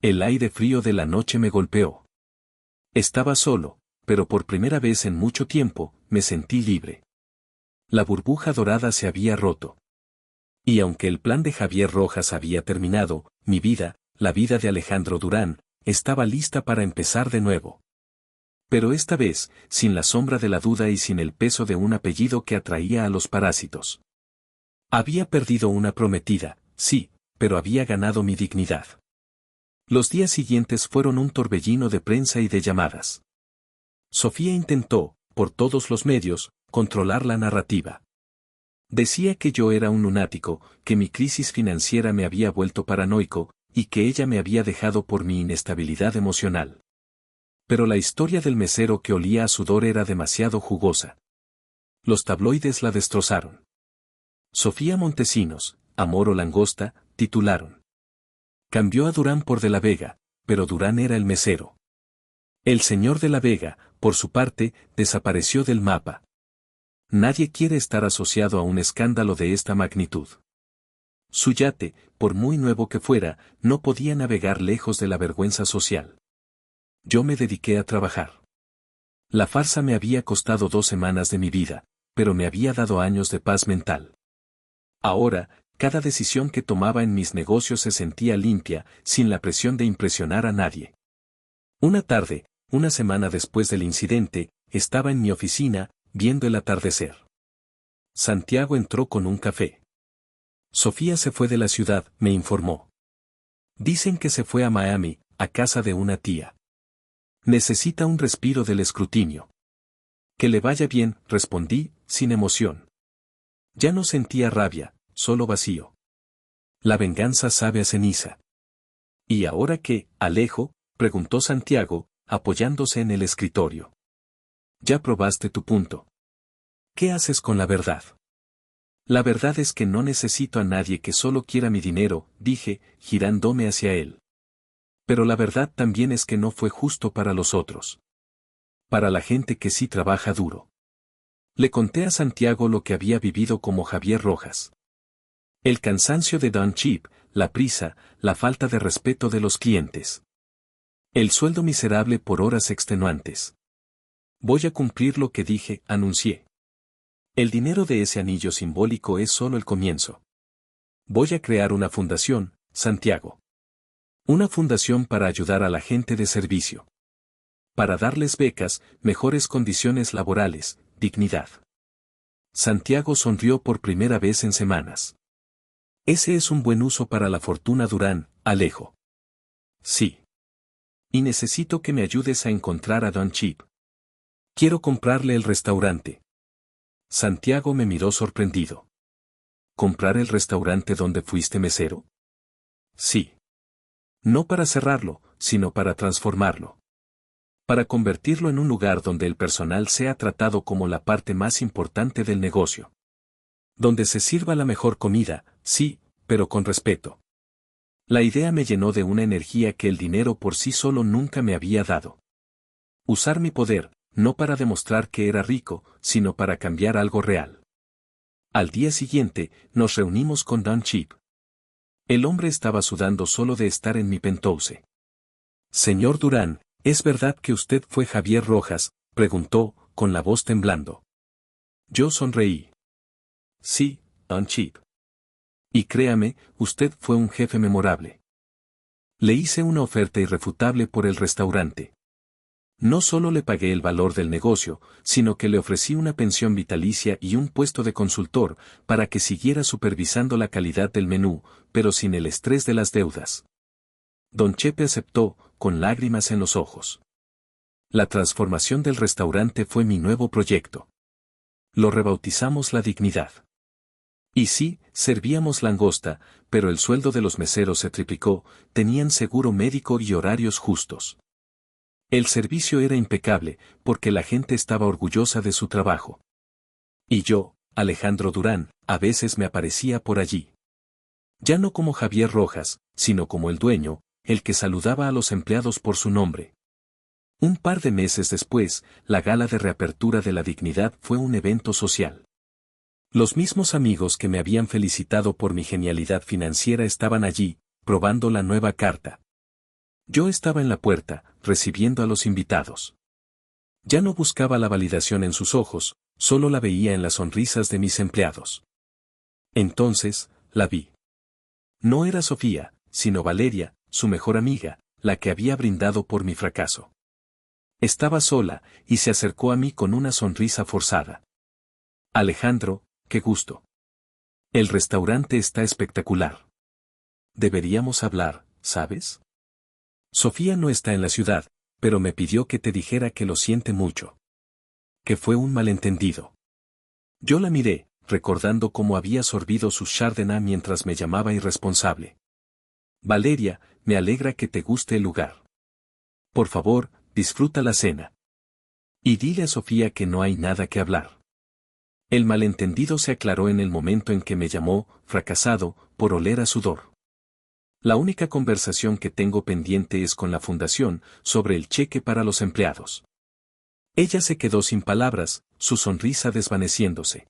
El aire frío de la noche me golpeó. Estaba solo, pero por primera vez en mucho tiempo, me sentí libre. La burbuja dorada se había roto. Y aunque el plan de Javier Rojas había terminado, mi vida, la vida de Alejandro Durán, estaba lista para empezar de nuevo. Pero esta vez, sin la sombra de la duda y sin el peso de un apellido que atraía a los parásitos. Había perdido una prometida, sí, pero había ganado mi dignidad. Los días siguientes fueron un torbellino de prensa y de llamadas. Sofía intentó, por todos los medios, controlar la narrativa. Decía que yo era un lunático, que mi crisis financiera me había vuelto paranoico, y que ella me había dejado por mi inestabilidad emocional. Pero la historia del mesero que olía a sudor era demasiado jugosa. Los tabloides la destrozaron. Sofía Montesinos, Amor o Langosta, titularon. Cambió a Durán por De la Vega, pero Durán era el mesero. El señor De la Vega, por su parte, desapareció del mapa. Nadie quiere estar asociado a un escándalo de esta magnitud. Su yate, por muy nuevo que fuera, no podía navegar lejos de la vergüenza social. Yo me dediqué a trabajar. La farsa me había costado 2 semanas de mi vida, pero me había dado años de paz mental. Ahora, cada decisión que tomaba en mis negocios se sentía limpia, sin la presión de impresionar a nadie. Una tarde, una semana después del incidente, estaba en mi oficina, viendo el atardecer. Santiago entró con un café. Sofía se fue de la ciudad, me informó. Dicen que se fue a Miami, a casa de una tía. Necesita un respiro del escrutinio. Que le vaya bien, respondí, sin emoción. Ya no sentía rabia, solo vacío. La venganza sabe a ceniza. ¿Y ahora qué, Alejo?, preguntó Santiago, apoyándose en el escritorio. Ya probaste tu punto. ¿Qué haces con la verdad? La verdad es que no necesito a nadie que solo quiera mi dinero, dije, girándome hacia él. Pero la verdad también es que no fue justo para los otros. Para la gente que sí trabaja duro. Le conté a Santiago lo que había vivido como Javier Rojas. El cansancio de Don Chip, la prisa, la falta de respeto de los clientes. El sueldo miserable por horas extenuantes. Voy a cumplir lo que dije, anuncié. El dinero de ese anillo simbólico es solo el comienzo. Voy a crear una fundación, Santiago. Una fundación para ayudar a la gente de servicio. Para darles becas, mejores condiciones laborales, dignidad. Santiago sonrió por primera vez en semanas. Ese es un buen uso para la fortuna Durán, Alejo. Sí. Y necesito que me ayudes a encontrar a Don Chip. Quiero comprarle el restaurante. Santiago me miró sorprendido. ¿Comprar el restaurante donde fuiste mesero? Sí. No para cerrarlo, sino para transformarlo. Para convertirlo en un lugar donde el personal sea tratado como la parte más importante del negocio. Donde se sirva la mejor comida, sí, pero con respeto. La idea me llenó de una energía que el dinero por sí solo nunca me había dado. Usar mi poder, no para demostrar que era rico, sino para cambiar algo real. Al día siguiente, nos reunimos con Don Chip. El hombre estaba sudando solo de estar en mi penthouse. Señor Durán, ¿es verdad que usted fue Javier Rojas?, preguntó, con la voz temblando. Yo sonreí. Sí, Don Chip. Y créame, usted fue un jefe memorable. Le hice una oferta irrefutable por el restaurante. No solo le pagué el valor del negocio, sino que le ofrecí una pensión vitalicia y un puesto de consultor, para que siguiera supervisando la calidad del menú, pero sin el estrés de las deudas. Don Chepe aceptó, con lágrimas en los ojos. La transformación del restaurante fue mi nuevo proyecto. Lo rebautizamos La Dignidad. Y sí, servíamos langosta, pero el sueldo de los meseros se triplicó, tenían seguro médico y horarios justos. El servicio era impecable, porque la gente estaba orgullosa de su trabajo. Y yo, Alejandro Durán, a veces me aparecía por allí. Ya no como Javier Rojas, sino como el dueño, el que saludaba a los empleados por su nombre. Un par de meses después, la gala de reapertura de La Dignidad fue un evento social. Los mismos amigos que me habían felicitado por mi genialidad financiera estaban allí, probando la nueva carta. Yo estaba en la puerta, recibiendo a los invitados. Ya no buscaba la validación en sus ojos, solo la veía en las sonrisas de mis empleados. Entonces, la vi. No era Sofía, sino Valeria, su mejor amiga, la que había brindado por mi fracaso. Estaba sola, y se acercó a mí con una sonrisa forzada. Alejandro, qué gusto. El restaurante está espectacular. Deberíamos hablar, ¿sabes? Sofía no está en la ciudad, pero me pidió que te dijera que lo siente mucho. Que fue un malentendido. Yo la miré, recordando cómo había sorbido su chardonnay mientras me llamaba irresponsable. Valeria, me alegra que te guste el lugar. Por favor, disfruta la cena. Y dile a Sofía que no hay nada que hablar. El malentendido se aclaró en el momento en que me llamó, fracasado, por oler a sudor. La única conversación que tengo pendiente es con la fundación, sobre el cheque para los empleados. Ella se quedó sin palabras, su sonrisa desvaneciéndose.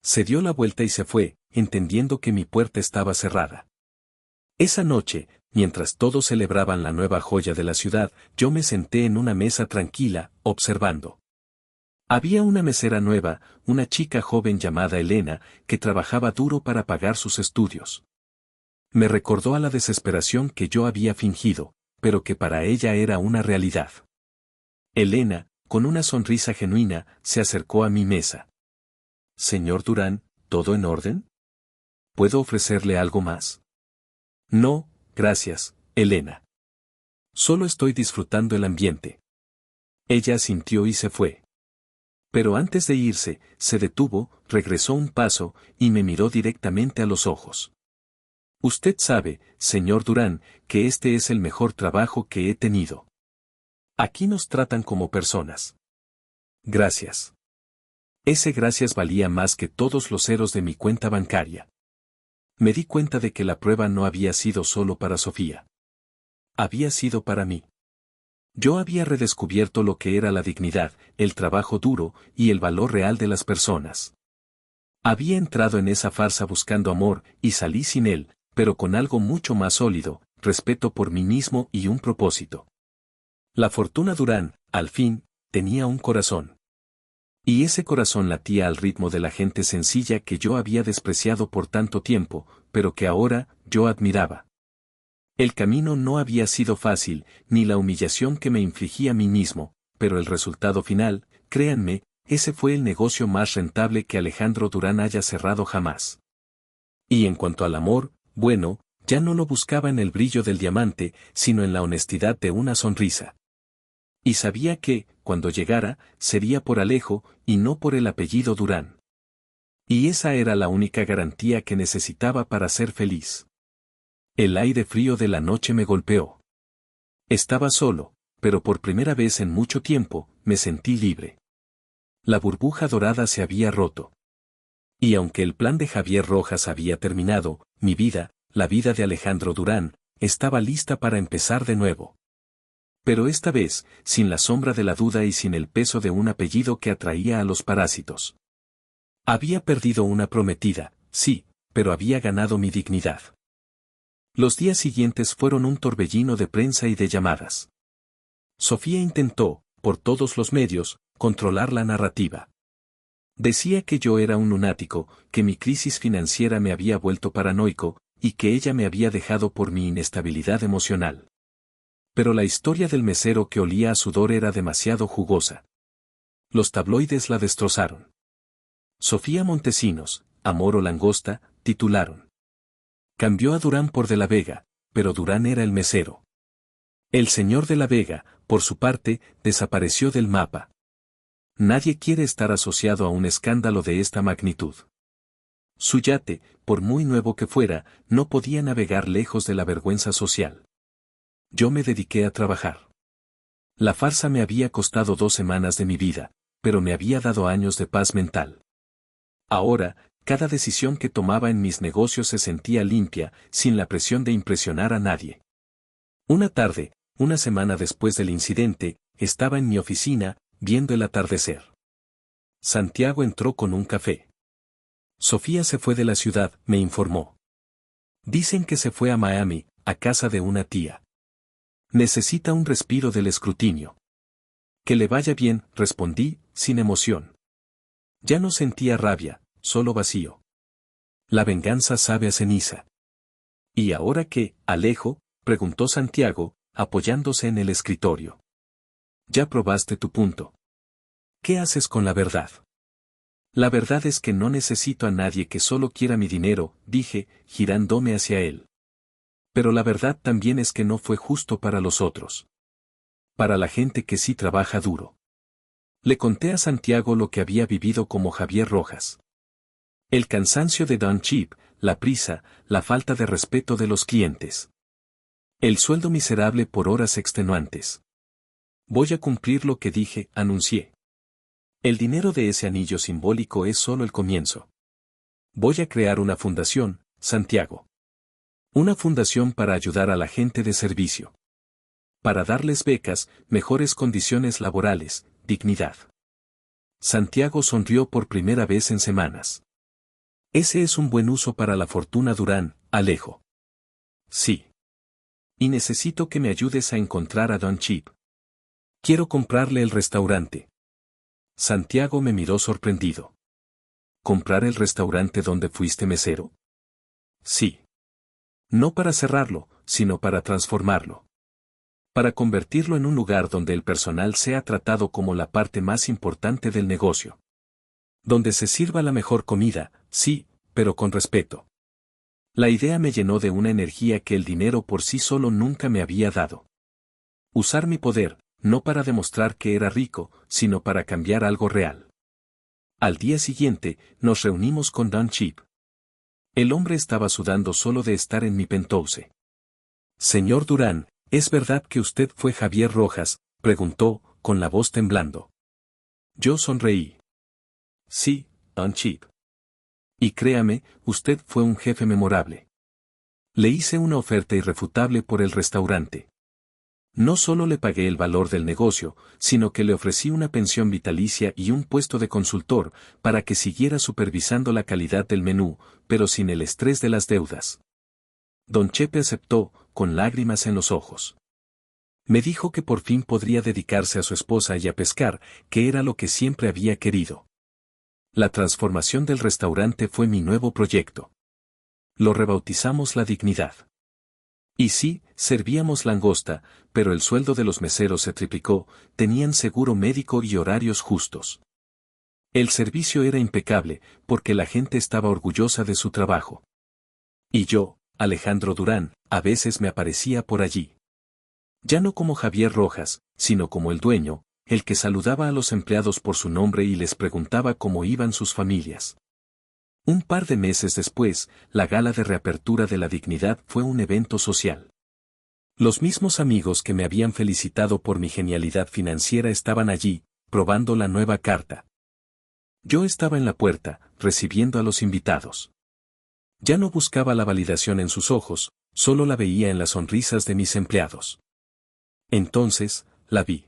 Se dio la vuelta y se fue, entendiendo que mi puerta estaba cerrada. Esa noche, mientras todos celebraban la nueva joya de la ciudad, yo me senté en una mesa tranquila, observando. Había una mesera nueva, una chica joven llamada Elena, que trabajaba duro para pagar sus estudios. Me recordó a la desesperación que yo había fingido, pero que para ella era una realidad. Elena, con una sonrisa genuina, se acercó a mi mesa. Señor Durán, ¿todo en orden? ¿Puedo ofrecerle algo más? No, gracias, Elena. Solo estoy disfrutando el ambiente. Ella asintió y se fue. Pero antes de irse, se detuvo, regresó un paso, y me miró directamente a los ojos. Usted sabe, señor Durán, que este es el mejor trabajo que he tenido. Aquí nos tratan como personas. Gracias. Ese gracias valía más que todos los ceros de mi cuenta bancaria. Me di cuenta de que la prueba no había sido solo para Sofía. Había sido para mí. Yo había redescubierto lo que era la dignidad, el trabajo duro y el valor real de las personas. Había entrado en esa farsa buscando amor y salí sin él, pero con algo mucho más sólido, respeto por mí mismo y un propósito. La fortuna Durán, al fin, tenía un corazón. Y ese corazón latía al ritmo de la gente sencilla que yo había despreciado por tanto tiempo, pero que ahora yo admiraba. El camino no había sido fácil, ni la humillación que me infligí a mí mismo, pero el resultado final, créanme, ese fue el negocio más rentable que Alejandro Durán haya cerrado jamás. Y en cuanto al amor, bueno, ya no lo buscaba en el brillo del diamante, sino en la honestidad de una sonrisa. Y sabía que, cuando llegara, sería por Alejo, y no por el apellido Durán. Y esa era la única garantía que necesitaba para ser feliz. El aire frío de la noche me golpeó. Estaba solo, pero por primera vez en mucho tiempo, me sentí libre. La burbuja dorada se había roto. Y aunque el plan de Javier Rojas había terminado, mi vida, la vida de Alejandro Durán, estaba lista para empezar de nuevo. Pero esta vez, sin la sombra de la duda y sin el peso de un apellido que atraía a los parásitos. Había perdido una prometida, sí, pero había ganado mi dignidad. Los días siguientes fueron un torbellino de prensa y de llamadas. Sofía intentó, por todos los medios, controlar la narrativa. Decía que yo era un lunático, que mi crisis financiera me había vuelto paranoico, y que ella me había dejado por mi inestabilidad emocional. Pero la historia del mesero que olía a sudor era demasiado jugosa. Los tabloides la destrozaron. Sofía Montesinos, Amor o Langosta, titularon. Cambió a Durán por De la Vega, pero Durán era el mesero. El señor De la Vega, por su parte, desapareció del mapa. Nadie quiere estar asociado a un escándalo de esta magnitud. Su yate, por muy nuevo que fuera, no podía navegar lejos de la vergüenza social. Yo me dediqué a trabajar. La farsa me había costado 2 semanas de mi vida, pero me había dado años de paz mental. Ahora, cada decisión que tomaba en mis negocios se sentía limpia, sin la presión de impresionar a nadie. Una tarde, una semana después del incidente, estaba en mi oficina, viendo el atardecer. Santiago entró con un café. Sofía se fue de la ciudad, me informó. Dicen que se fue a Miami, a casa de una tía. Necesita un respiro del escrutinio. Que le vaya bien, respondí, sin emoción. Ya no sentía rabia, solo vacío. La venganza sabe a ceniza. ¿Y ahora qué, Alejo?, preguntó Santiago, apoyándose en el escritorio. Ya probaste tu punto. ¿Qué haces con la verdad? La verdad es que no necesito a nadie que solo quiera mi dinero, dije, girándome hacia él. Pero la verdad también es que no fue justo para los otros. Para la gente que sí trabaja duro. Le conté a Santiago lo que había vivido como Javier Rojas. El cansancio de Don Chip, la prisa, la falta de respeto de los clientes. El sueldo miserable por horas extenuantes. Voy a cumplir lo que dije, anuncié. El dinero de ese anillo simbólico es solo el comienzo. Voy a crear una fundación, Santiago. Una fundación para ayudar a la gente de servicio. Para darles becas, mejores condiciones laborales, dignidad. Santiago sonrió por primera vez en semanas. Ese es un buen uso para la fortuna Durán, Alejo. Sí. Y necesito que me ayudes a encontrar a Don Chip. Quiero comprarle el restaurante. Santiago me miró sorprendido. ¿Comprar el restaurante donde fuiste mesero? Sí. No para cerrarlo, sino para transformarlo. Para convertirlo en un lugar donde el personal sea tratado como la parte más importante del negocio. Donde se sirva la mejor comida, sí, pero con respeto. La idea me llenó de una energía que el dinero por sí solo nunca me había dado. Usar mi poder, no para demostrar que era rico, sino para cambiar algo real. Al día siguiente, nos reunimos con Don Chip. El hombre estaba sudando solo de estar en mi penthouse. Señor Durán, ¿es verdad que usted fue Javier Rojas?, preguntó, con la voz temblando. Yo sonreí. Sí, Don Chip. Y créame, usted fue un jefe memorable. Le hice una oferta irrefutable por el restaurante. No solo le pagué el valor del negocio, sino que le ofrecí una pensión vitalicia y un puesto de consultor, para que siguiera supervisando la calidad del menú, pero sin el estrés de las deudas. Don Chepe aceptó, con lágrimas en los ojos. Me dijo que por fin podría dedicarse a su esposa y a pescar, que era lo que siempre había querido. La transformación del restaurante fue mi nuevo proyecto. Lo rebautizamos La Dignidad. Y sí, servíamos langosta, pero el sueldo de los meseros se triplicó, tenían seguro médico y horarios justos. El servicio era impecable, porque la gente estaba orgullosa de su trabajo. Y yo, Alejandro Durán, a veces me aparecía por allí. Ya no como Javier Rojas, sino como el dueño, el que saludaba a los empleados por su nombre y les preguntaba cómo iban sus familias. Un par de meses después, la gala de reapertura de La Dignidad fue un evento social. Los mismos amigos que me habían felicitado por mi genialidad financiera estaban allí, probando la nueva carta. Yo estaba en la puerta, recibiendo a los invitados. Ya no buscaba la validación en sus ojos, solo la veía en las sonrisas de mis empleados. Entonces, la vi.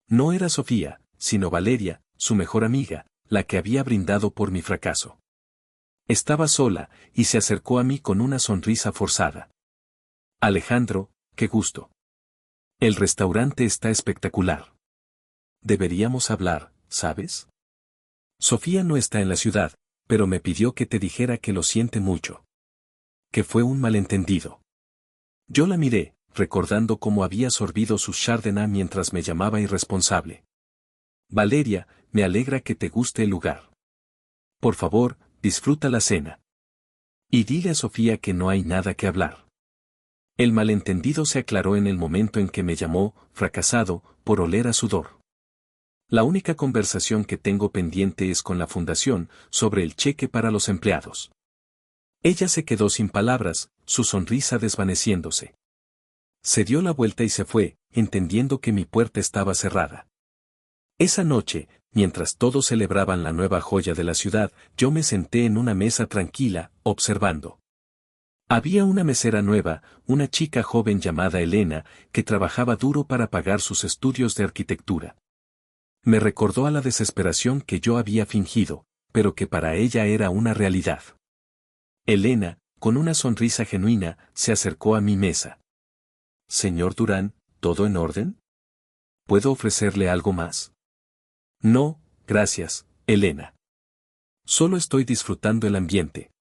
No era Sofía, sino Valeria, su mejor amiga, la que había brindado por mi fracaso. Estaba sola, y se acercó a mí con una sonrisa forzada. Alejandro, qué gusto. El restaurante está espectacular. Deberíamos hablar, ¿sabes? Sofía no está en la ciudad, pero me pidió que te dijera que lo siente mucho. Que fue un malentendido. Yo la miré, recordando cómo había sorbido su chardonnay mientras me llamaba irresponsable. Valeria, me alegra que te guste el lugar. Por favor, disfruta la cena. Y dile a Sofía que no hay nada que hablar. El malentendido se aclaró en el momento en que me llamó, fracasado, por oler a sudor. La única conversación que tengo pendiente es con la fundación, sobre el cheque para los empleados. Ella se quedó sin palabras, su sonrisa desvaneciéndose. Se dio la vuelta y se fue, entendiendo que mi puerta estaba cerrada. Esa noche, mientras todos celebraban la nueva joya de la ciudad, yo me senté en una mesa tranquila, observando. Había una mesera nueva, una chica joven llamada Elena, que trabajaba duro para pagar sus estudios de arquitectura. Me recordó a la desesperación que yo había fingido, pero que para ella era una realidad. Elena, con una sonrisa genuina, se acercó a mi mesa. Señor Durán, ¿todo en orden? ¿Puedo ofrecerle algo más? No, gracias, Elena. Solo estoy disfrutando el ambiente.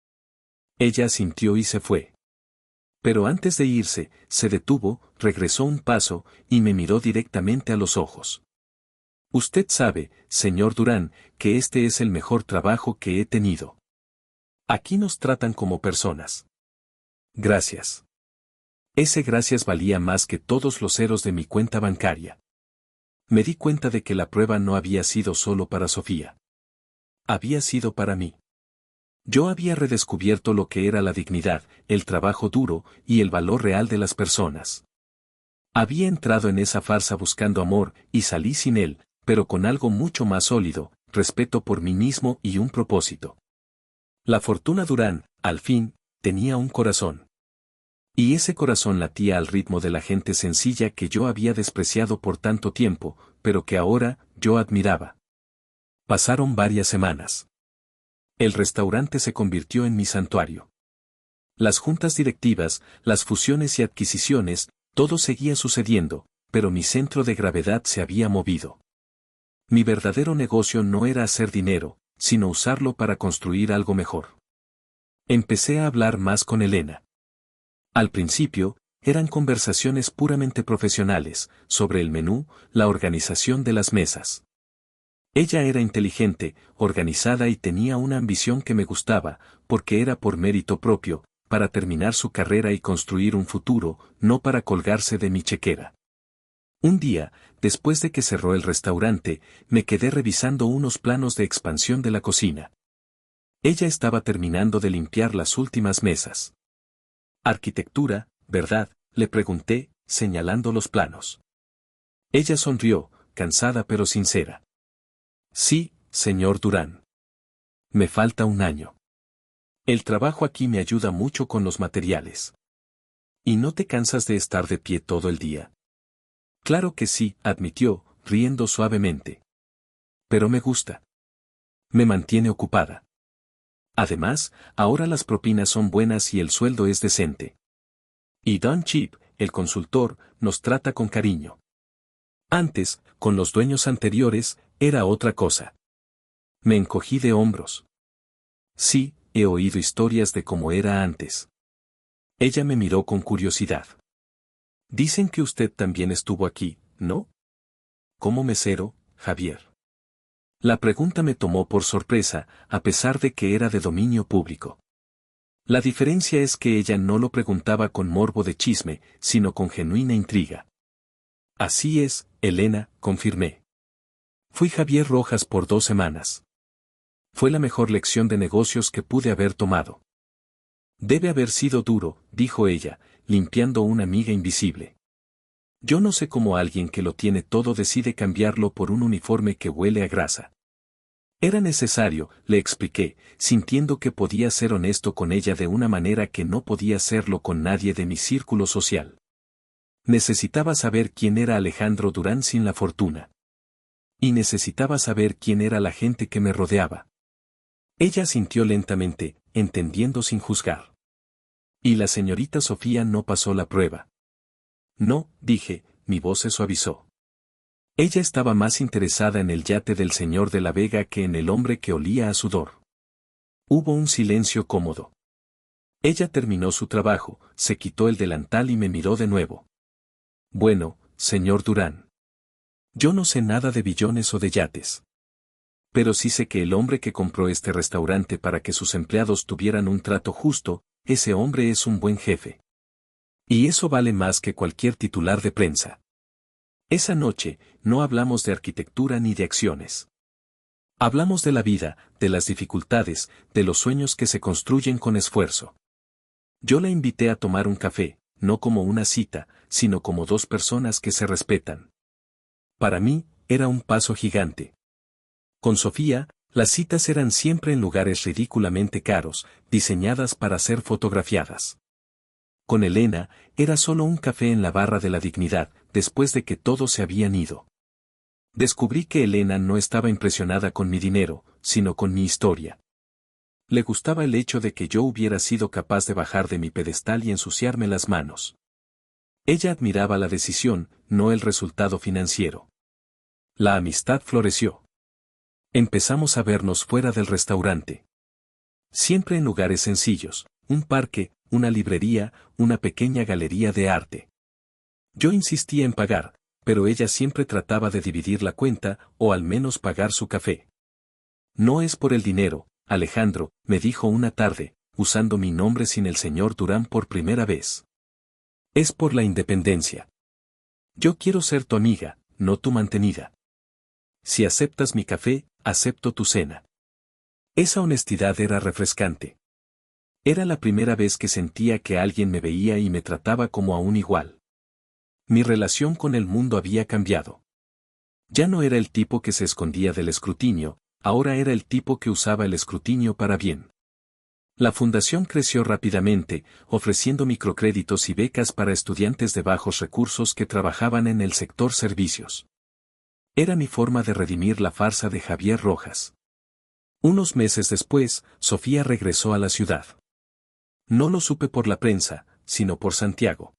Ella asintió y se fue. Pero antes de irse, se detuvo, regresó un paso, y me miró directamente a los ojos. Usted sabe, señor Durán, que este es el mejor trabajo que he tenido. Aquí nos tratan como personas. Gracias. Ese gracias valía más que todos los ceros de mi cuenta bancaria. Me di cuenta de que la prueba no había sido solo para Sofía. Había sido para mí. Yo había redescubierto lo que era la dignidad, el trabajo duro y el valor real de las personas. Había entrado en esa farsa buscando amor y salí sin él, pero con algo mucho más sólido, respeto por mí mismo y un propósito. La fortuna Durán, al fin, tenía un corazón. Y ese corazón latía al ritmo de la gente sencilla que yo había despreciado por tanto tiempo, pero que ahora yo admiraba. Pasaron varias semanas. El restaurante se convirtió en mi santuario. Las juntas directivas, las fusiones y adquisiciones, todo seguía sucediendo, pero mi centro de gravedad se había movido. Mi verdadero negocio no era hacer dinero, sino usarlo para construir algo mejor. Empecé a hablar más con Elena. Al principio, eran conversaciones puramente profesionales, sobre el menú, la organización de las mesas. Ella era inteligente, organizada y tenía una ambición que me gustaba, porque era por mérito propio, para terminar su carrera y construir un futuro, no para colgarse de mi chequera. Un día, después de que cerró el restaurante, me quedé revisando unos planos de expansión de la cocina. Ella estaba terminando de limpiar las últimas mesas. Arquitectura, ¿verdad?, le pregunté, señalando los planos. Ella sonrió, cansada pero sincera. Sí, señor Durán. Me falta un año. El trabajo aquí me ayuda mucho con los materiales. ¿Y no te cansas de estar de pie todo el día? Claro que sí, admitió, riendo suavemente. Pero me gusta. Me mantiene ocupada. Además, ahora las propinas son buenas y el sueldo es decente. Y Don Chip, el consultor, nos trata con cariño. Antes, con los dueños anteriores, era otra cosa. Me encogí de hombros. Sí, he oído historias de cómo era antes. Ella me miró con curiosidad. Dicen que usted también estuvo aquí, ¿no? Como mesero, Javier. La pregunta me tomó por sorpresa, a pesar de que era de dominio público. La diferencia es que ella no lo preguntaba con morbo de chisme, sino con genuina intriga. Así es, Elena, confirmé. Fui Javier Rojas por 2 semanas. Fue la mejor lección de negocios que pude haber tomado. Debe haber sido duro, dijo ella, limpiando una miga invisible. Yo no sé cómo alguien que lo tiene todo decide cambiarlo por un uniforme que huele a grasa. Era necesario, le expliqué, sintiendo que podía ser honesto con ella de una manera que no podía serlo con nadie de mi círculo social. Necesitaba saber quién era Alejandro Durán sin la fortuna. Y necesitaba saber quién era la gente que me rodeaba. Ella sintió lentamente, entendiendo sin juzgar. Y la señorita Sofía no pasó la prueba. No, dije, mi voz se suavizó. Ella estaba más interesada en el yate del señor de la Vega que en el hombre que olía a sudor. Hubo un silencio cómodo. Ella terminó su trabajo, se quitó el delantal y me miró de nuevo. Bueno, señor Durán. Yo no sé nada de billones o de yates. Pero sí sé que el hombre que compró este restaurante para que sus empleados tuvieran un trato justo, ese hombre es un buen jefe. Y eso vale más que cualquier titular de prensa. Esa noche, no hablamos de arquitectura ni de acciones. Hablamos de la vida, de las dificultades, de los sueños que se construyen con esfuerzo. Yo la invité a tomar un café, no como una cita, sino como 2 personas que se respetan. Para mí, era un paso gigante. Con Sofía, las citas eran siempre en lugares ridículamente caros, diseñadas para ser fotografiadas. Con Elena, era solo un café en la barra de la dignidad, después de que todos se habían ido. Descubrí que Elena no estaba impresionada con mi dinero, sino con mi historia. Le gustaba el hecho de que yo hubiera sido capaz de bajar de mi pedestal y ensuciarme las manos. Ella admiraba la decisión, no el resultado financiero. La amistad floreció. Empezamos a vernos fuera del restaurante. Siempre en lugares sencillos, un parque, una librería, una pequeña galería de arte. Yo insistía en pagar, pero ella siempre trataba de dividir la cuenta, o al menos pagar su café. No es por el dinero, Alejandro, me dijo una tarde, usando mi nombre sin el señor Durán por primera vez. Es por la independencia. Yo quiero ser tu amiga, no tu mantenida. Si aceptas mi café, acepto tu cena. Esa honestidad era refrescante. Era la primera vez que sentía que alguien me veía y me trataba como a un igual. Mi relación con el mundo había cambiado. Ya no era el tipo que se escondía del escrutinio, ahora era el tipo que usaba el escrutinio para bien. La fundación creció rápidamente, ofreciendo microcréditos y becas para estudiantes de bajos recursos que trabajaban en el sector servicios. Era mi forma de redimir la farsa de Javier Rojas. Unos meses después, Sofía regresó a la ciudad. No lo supe por la prensa, sino por Santiago.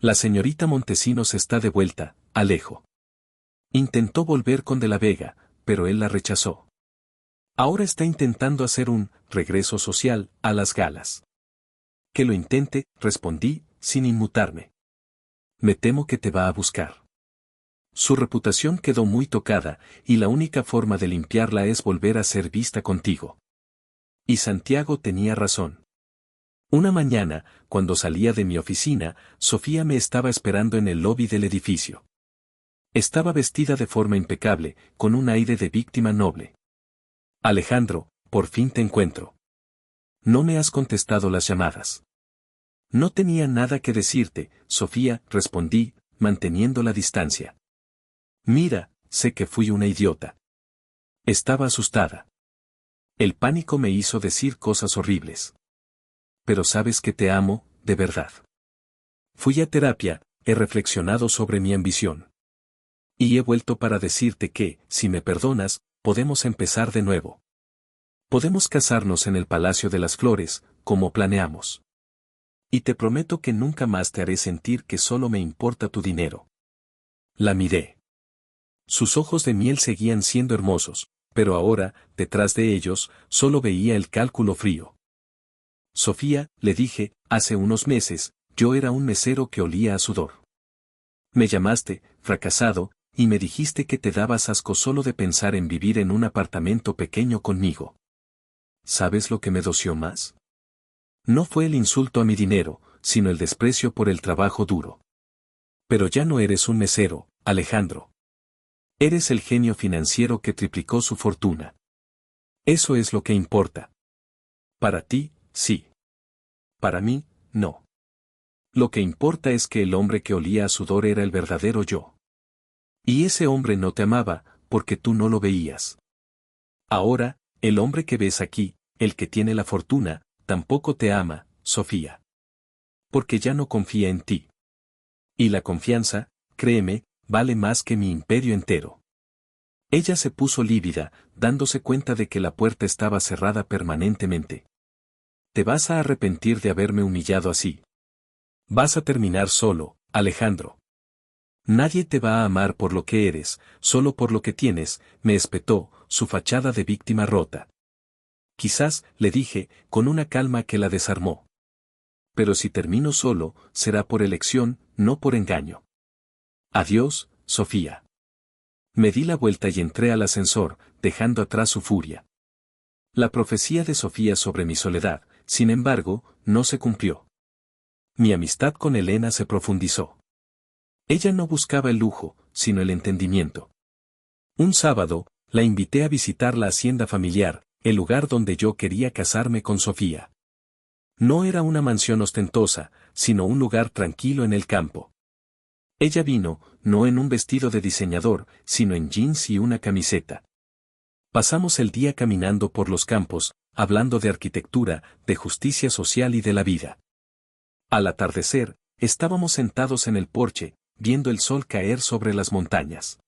La señorita Montesinos está de vuelta, Alejo. Intentó volver con De la Vega, pero él la rechazó. Ahora está intentando hacer un regreso social a las galas. Que lo intente, respondí, sin inmutarme. Me temo que te va a buscar. Su reputación quedó muy tocada, y la única forma de limpiarla es volver a ser vista contigo. Y Santiago tenía razón. Una mañana, cuando salía de mi oficina, Sofía me estaba esperando en el lobby del edificio. Estaba vestida de forma impecable, con un aire de víctima noble. Alejandro, por fin te encuentro. No me has contestado las llamadas. No tenía nada que decirte, Sofía, respondí, manteniendo la distancia. Mira, sé que fui una idiota. Estaba asustada. El pánico me hizo decir cosas horribles. Pero sabes que te amo, de verdad. Fui a terapia, he reflexionado sobre mi ambición. Y he vuelto para decirte que, si me perdonas, podemos empezar de nuevo. Podemos casarnos en el Palacio de las Flores, como planeamos. Y te prometo que nunca más te haré sentir que solo me importa tu dinero. La miré. Sus ojos de miel seguían siendo hermosos, pero ahora, detrás de ellos, solo veía el cálculo frío. Sofía, le dije, hace unos meses, yo era un mesero que olía a sudor. Me llamaste, fracasado, y me dijiste que te dabas asco solo de pensar en vivir en un apartamento pequeño conmigo. ¿Sabes lo que me doció más? No fue el insulto a mi dinero, sino el desprecio por el trabajo duro. Pero ya no eres un mesero, Alejandro. Eres el genio financiero que triplicó su fortuna. Eso es lo que importa. Para ti, sí. Para mí, no. Lo que importa es que el hombre que olía a sudor era el verdadero yo. Y ese hombre no te amaba, porque tú no lo veías. Ahora, el hombre que ves aquí, el que tiene la fortuna, tampoco te ama, Sofía. Porque ya no confía en ti. Y la confianza, créeme, vale más que mi imperio entero. Ella se puso lívida, dándose cuenta de que la puerta estaba cerrada permanentemente. Te vas a arrepentir de haberme humillado así. Vas a terminar solo, Alejandro. Nadie te va a amar por lo que eres, solo por lo que tienes, me espetó, su fachada de víctima rota. Quizás, le dije, con una calma que la desarmó. Pero si termino solo, será por elección, no por engaño. Adiós, Sofía. Me di la vuelta y entré al ascensor, dejando atrás su furia. La profecía de Sofía sobre mi soledad, sin embargo, no se cumplió. Mi amistad con Elena se profundizó. Ella no buscaba el lujo, sino el entendimiento. Un sábado, la invité a visitar la hacienda familiar, el lugar donde yo quería casarme con Sofía. No era una mansión ostentosa, sino un lugar tranquilo en el campo. Ella vino, no en un vestido de diseñador, sino en jeans y una camiseta. Pasamos el día caminando por los campos, hablando de arquitectura, de justicia social y de la vida. Al atardecer, estábamos sentados en el porche, viendo el sol caer sobre las montañas.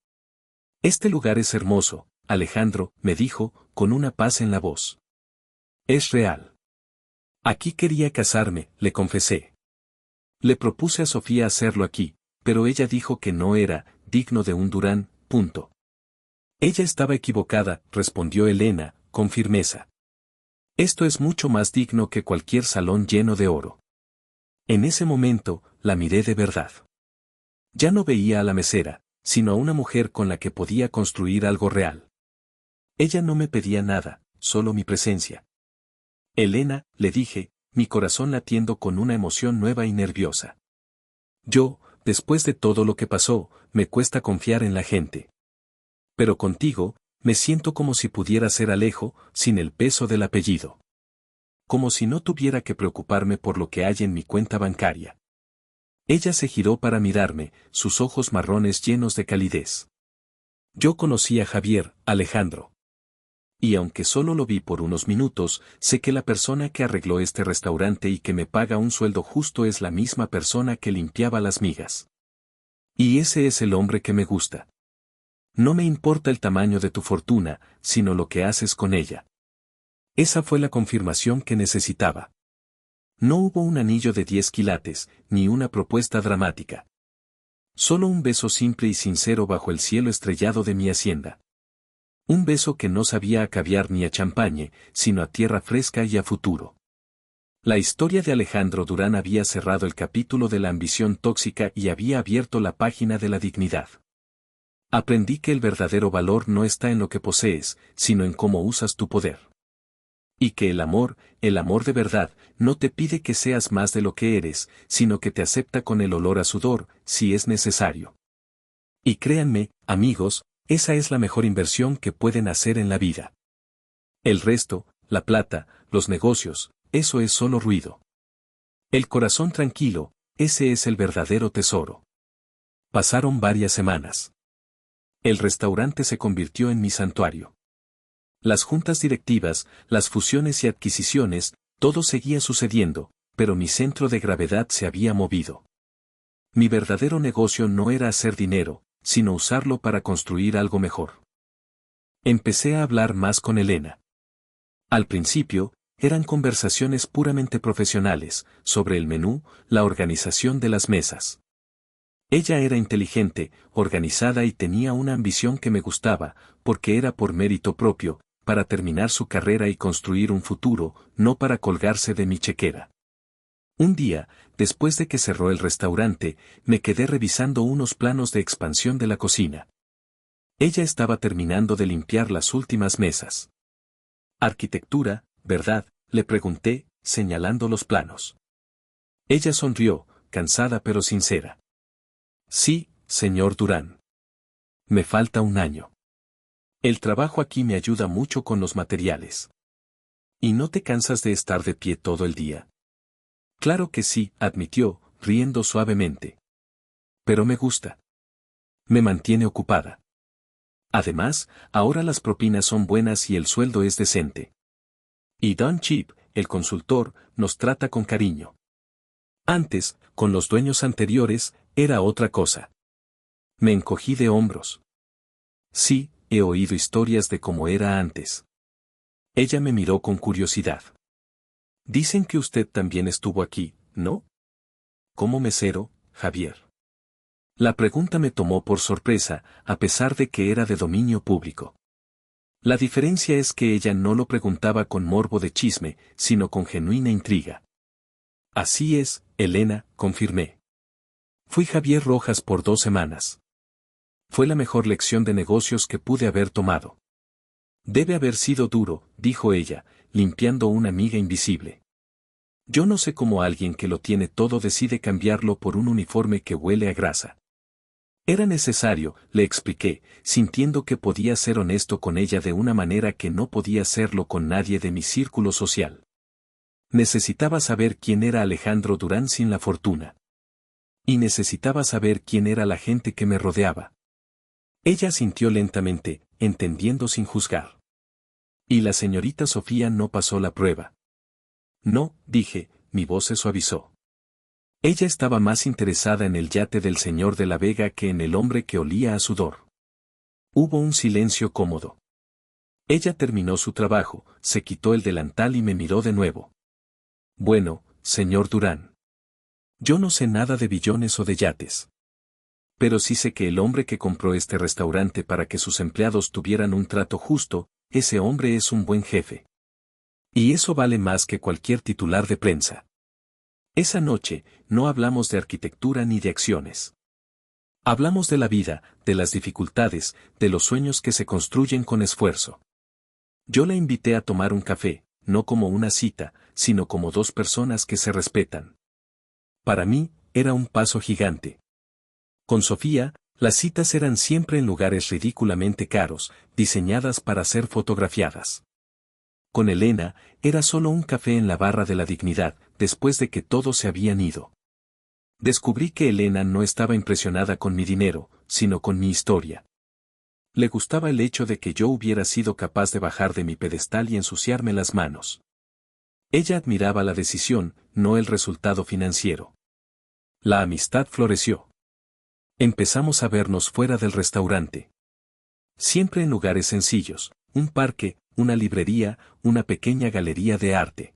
Este lugar es hermoso, Alejandro, me dijo, con una paz en la voz. Es real. Aquí quería casarme, le confesé. Le propuse a Sofía hacerlo aquí, pero ella dijo que no era digno de un Durán, punto. Ella estaba equivocada, respondió Elena, con firmeza. Esto es mucho más digno que cualquier salón lleno de oro. En ese momento, la miré de verdad. Ya no veía a la mesera, sino a una mujer con la que podía construir algo real. Ella no me pedía nada, solo mi presencia. Elena, le dije, mi corazón latiendo con una emoción nueva y nerviosa. Yo, después de todo lo que pasó, me cuesta confiar en la gente. Pero contigo, me siento como si pudiera ser Alejo, sin el peso del apellido. Como si no tuviera que preocuparme por lo que hay en mi cuenta bancaria. Ella se giró para mirarme, sus ojos marrones llenos de calidez. Yo conocí a Javier, Alejandro. Y aunque solo lo vi por unos minutos, sé que la persona que arregló este restaurante y que me paga un sueldo justo es la misma persona que limpiaba las migas. Y ese es el hombre que me gusta. No me importa el tamaño de tu fortuna, sino lo que haces con ella. Esa fue la confirmación que necesitaba. No hubo un anillo de 10 quilates, ni una propuesta dramática. Solo un beso simple y sincero bajo el cielo estrellado de mi hacienda. Un beso que no sabía a caviar ni a champañe, sino a tierra fresca y a futuro. La historia de Alejandro Durán había cerrado el capítulo de la ambición tóxica y había abierto la página de la dignidad. Aprendí que el verdadero valor no está en lo que posees, sino en cómo usas tu poder. Y que el amor de verdad, no te pide que seas más de lo que eres, sino que te acepta con el olor a sudor, si es necesario. Y créanme, amigos, esa es la mejor inversión que pueden hacer en la vida. El resto, la plata, los negocios, eso es solo ruido. El corazón tranquilo, ese es el verdadero tesoro. Pasaron varias semanas. El restaurante se convirtió en mi santuario. Las juntas directivas, las fusiones y adquisiciones, todo seguía sucediendo, pero mi centro de gravedad se había movido. Mi verdadero negocio no era hacer dinero, sino usarlo para construir algo mejor. Empecé a hablar más con Elena. Al principio, eran conversaciones puramente profesionales, sobre el menú, la organización de las mesas. Ella era inteligente, organizada y tenía una ambición que me gustaba, porque era por mérito propio, para terminar su carrera y construir un futuro, no para colgarse de mi chequera. Un día, después de que cerró el restaurante, me quedé revisando unos planos de expansión de la cocina. Ella estaba terminando de limpiar las últimas mesas. Arquitectura, ¿verdad?, le pregunté, señalando los planos. Ella sonrió, cansada pero sincera. Sí, señor Durán. Me falta un año. El trabajo aquí me ayuda mucho con los materiales. ¿Y no te cansas de estar de pie todo el día? Claro que sí, admitió, riendo suavemente. Pero me gusta. Me mantiene ocupada. Además, ahora las propinas son buenas y el sueldo es decente. Y Don Chip, el consultor, nos trata con cariño. Antes, con los dueños anteriores, era otra cosa. Me encogí de hombros. Sí, he oído historias de cómo era antes. Ella me miró con curiosidad. Dicen que usted también estuvo aquí, ¿no? Como mesero, Javier. La pregunta me tomó por sorpresa, a pesar de que era de dominio público. La diferencia es que ella no lo preguntaba con morbo de chisme, sino con genuina intriga. Así es, Elena, confirmé. Fui Javier Rojas por 2 semanas. Fue la mejor lección de negocios que pude haber tomado. Debe haber sido duro, dijo ella, limpiando una miga invisible. Yo no sé cómo alguien que lo tiene todo decide cambiarlo por un uniforme que huele a grasa. Era necesario, le expliqué, sintiendo que podía ser honesto con ella de una manera que no podía serlo con nadie de mi círculo social. Necesitaba saber quién era Alejandro Durán sin la fortuna. Y necesitaba saber quién era la gente que me rodeaba. Ella sintió lentamente, entendiendo sin juzgar. Y la señorita Sofía no pasó la prueba. No, dije, mi voz se suavizó. Ella estaba más interesada en el yate del señor de la Vega que en el hombre que olía a sudor. Hubo un silencio cómodo. Ella terminó su trabajo, se quitó el delantal y me miró de nuevo. Bueno, señor Durán. Yo no sé nada de billones o de yates. Pero sí sé que el hombre que compró este restaurante para que sus empleados tuvieran un trato justo, ese hombre es un buen jefe. Y eso vale más que cualquier titular de prensa. Esa noche, no hablamos de arquitectura ni de acciones. Hablamos de la vida, de las dificultades, de los sueños que se construyen con esfuerzo. Yo la invité a tomar un café, no como una cita, sino como 2 personas que se respetan. Para mí, era un paso gigante. Con Sofía, las citas eran siempre en lugares ridículamente caros, diseñadas para ser fotografiadas. Con Elena, era solo un café en la barra de la dignidad, después de que todos se habían ido. Descubrí que Elena no estaba impresionada con mi dinero, sino con mi historia. Le gustaba el hecho de que yo hubiera sido capaz de bajar de mi pedestal y ensuciarme las manos. Ella admiraba la decisión, no el resultado financiero. La amistad floreció. Empezamos a vernos fuera del restaurante. Siempre en lugares sencillos, un parque, una librería, una pequeña galería de arte.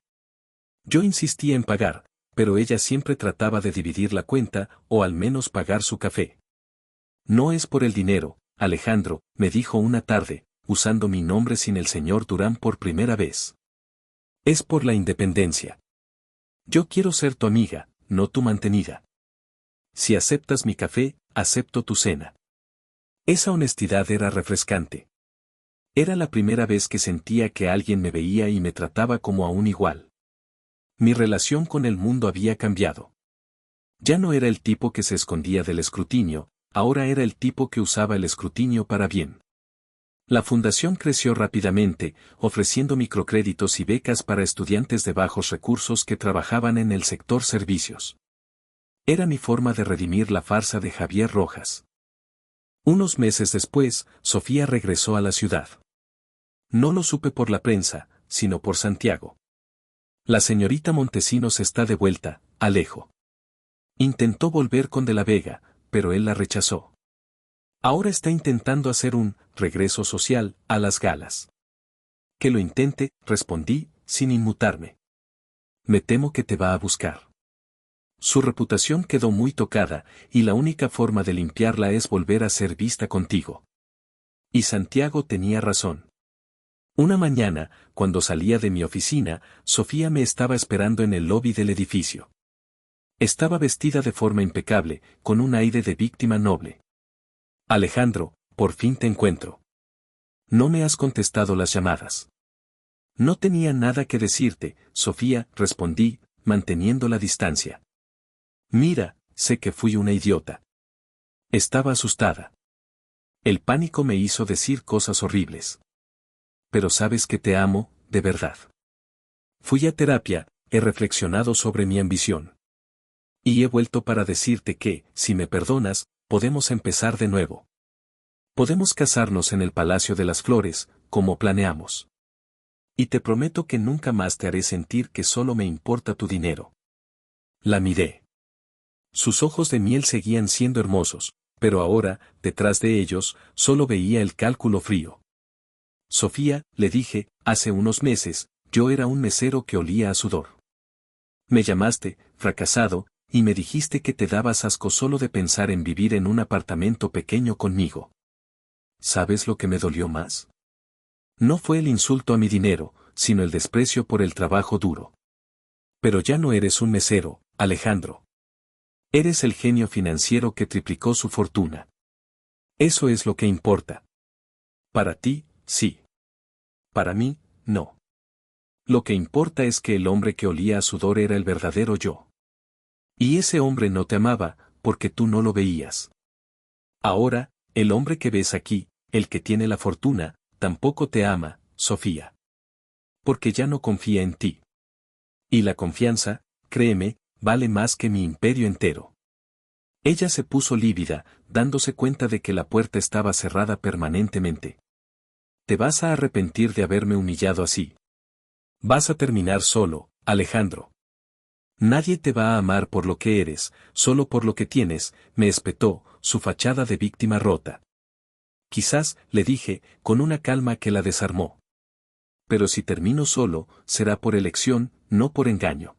Yo insistía en pagar, pero ella siempre trataba de dividir la cuenta, o al menos pagar su café. No es por el dinero, Alejandro, me dijo una tarde, usando mi nombre sin el señor Durán por primera vez. Es por la independencia. Yo quiero ser tu amiga, no tu mantenida. Si aceptas mi café, acepto tu cena. Esa honestidad era refrescante. Era la primera vez que sentía que alguien me veía y me trataba como a un igual. Mi relación con el mundo había cambiado. Ya no era el tipo que se escondía del escrutinio, ahora era el tipo que usaba el escrutinio para bien. La fundación creció rápidamente, ofreciendo microcréditos y becas para estudiantes de bajos recursos que trabajaban en el sector servicios. Era mi forma de redimir la farsa de Javier Rojas. Unos meses después, Sofía regresó a la ciudad. No lo supe por la prensa, sino por Santiago. La señorita Montesinos está de vuelta, Alejo. Intentó volver con De la Vega, pero él la rechazó. Ahora está intentando hacer un regreso social a las galas. Que lo intente, respondí, sin inmutarme. Me temo que te va a buscar. Su reputación quedó muy tocada, y la única forma de limpiarla es volver a ser vista contigo. Y Santiago tenía razón. Una mañana, cuando salía de mi oficina, Sofía me estaba esperando en el lobby del edificio. Estaba vestida de forma impecable, con un aire de víctima noble. Alejandro, por fin te encuentro. No me has contestado las llamadas. No tenía nada que decirte, Sofía, respondí, manteniendo la distancia. Mira, sé que fui una idiota. Estaba asustada. El pánico me hizo decir cosas horribles. Pero sabes que te amo, de verdad. Fui a terapia, he reflexionado sobre mi ambición. Y he vuelto para decirte que, si me perdonas, podemos empezar de nuevo. Podemos casarnos en el Palacio de las Flores, como planeamos. Y te prometo que nunca más te haré sentir que solo me importa tu dinero. La miré. Sus ojos de miel seguían siendo hermosos, pero ahora, detrás de ellos, solo veía el cálculo frío. Sofía, le dije, hace unos meses, yo era un mesero que olía a sudor. Me llamaste, fracasado, y me dijiste que te dabas asco solo de pensar en vivir en un apartamento pequeño conmigo. ¿Sabes lo que me dolió más? No fue el insulto a mi dinero, sino el desprecio por el trabajo duro. Pero ya no eres un mesero, Alejandro. Eres el genio financiero que triplicó su fortuna. Eso es lo que importa. Para ti, sí. Para mí, no. Lo que importa es que el hombre que olía a sudor era el verdadero yo. Y ese hombre no te amaba, porque tú no lo veías. Ahora, el hombre que ves aquí, el que tiene la fortuna, tampoco te ama, Sofía. Porque ya no confía en ti. Y la confianza, créeme, vale más que mi imperio entero. Ella se puso lívida, dándose cuenta de que la puerta estaba cerrada permanentemente. Te vas a arrepentir de haberme humillado así. Vas a terminar solo, Alejandro. Nadie te va a amar por lo que eres, solo por lo que tienes, me espetó, su fachada de víctima rota. Quizás, le dije, con una calma que la desarmó. Pero si termino solo, será por elección, no por engaño.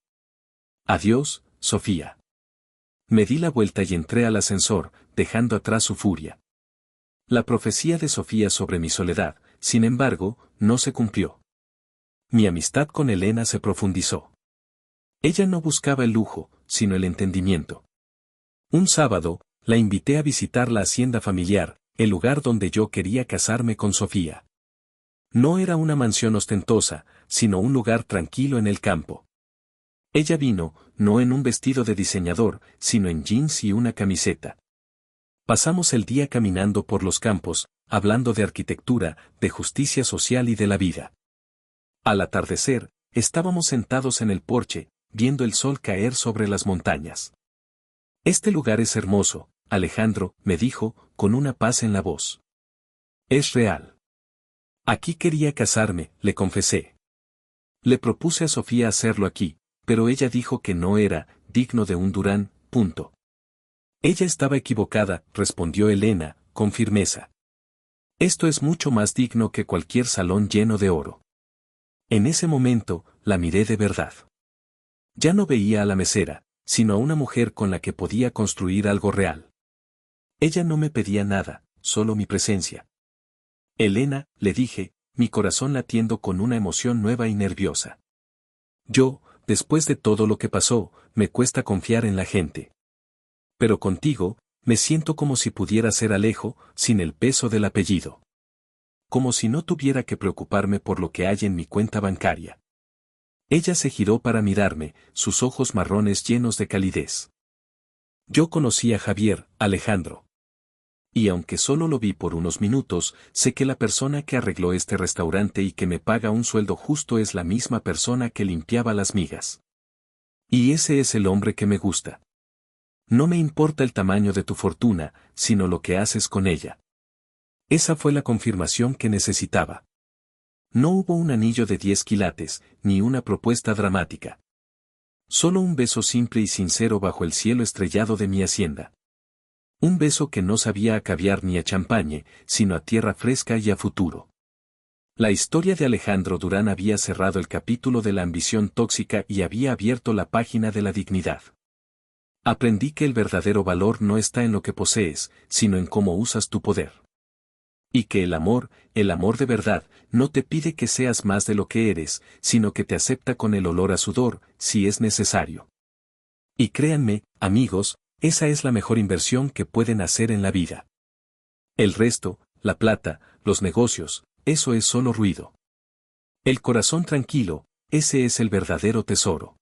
Adiós, Sofía. Me di la vuelta y entré al ascensor, dejando atrás su furia. La profecía de Sofía sobre mi soledad, sin embargo, no se cumplió. Mi amistad con Elena se profundizó. Ella no buscaba el lujo, sino el entendimiento. Un sábado, la invité a visitar la hacienda familiar, el lugar donde yo quería casarme con Sofía. No era una mansión ostentosa, sino un lugar tranquilo en el campo. Ella vino, no en un vestido de diseñador, sino en jeans y una camiseta. Pasamos el día caminando por los campos, hablando de arquitectura, de justicia social y de la vida. Al atardecer, estábamos sentados en el porche, viendo el sol caer sobre las montañas. Este lugar es hermoso, Alejandro, me dijo, con una paz en la voz. Es real. Aquí quería casarme, le confesé. Le propuse a Sofía hacerlo aquí, pero ella dijo que no era digno de un Durán, punto. Ella estaba equivocada, respondió Elena, con firmeza. Esto es mucho más digno que cualquier salón lleno de oro. En ese momento, la miré de verdad. Ya no veía a la mesera, sino a una mujer con la que podía construir algo real. Ella no me pedía nada, solo mi presencia. Elena, le dije, mi corazón latiendo con una emoción nueva y nerviosa. Yo, después de todo lo que pasó, me cuesta confiar en la gente. Pero contigo, me siento como si pudiera ser Alejo, sin el peso del apellido. Como si no tuviera que preocuparme por lo que hay en mi cuenta bancaria. Ella se giró para mirarme, sus ojos marrones llenos de calidez. Yo conocí a Javier, Alejandro. Y aunque solo lo vi por unos minutos, sé que la persona que arregló este restaurante y que me paga un sueldo justo es la misma persona que limpiaba las migas. Y ese es el hombre que me gusta. No me importa el tamaño de tu fortuna, sino lo que haces con ella. Esa fue la confirmación que necesitaba. No hubo un anillo de 10 quilates, ni una propuesta dramática. Solo un beso simple y sincero bajo el cielo estrellado de mi hacienda. Un beso que no sabía a caviar ni a champañe, sino a tierra fresca y a futuro. La historia de Alejandro Durán había cerrado el capítulo de la ambición tóxica y había abierto la página de la dignidad. Aprendí que el verdadero valor no está en lo que posees, sino en cómo usas tu poder. Y que el amor de verdad, no te pide que seas más de lo que eres, sino que te acepta con el olor a sudor, si es necesario. Y créanme, amigos, esa es la mejor inversión que pueden hacer en la vida. El resto, la plata, los negocios, eso es solo ruido. El corazón tranquilo, ese es el verdadero tesoro.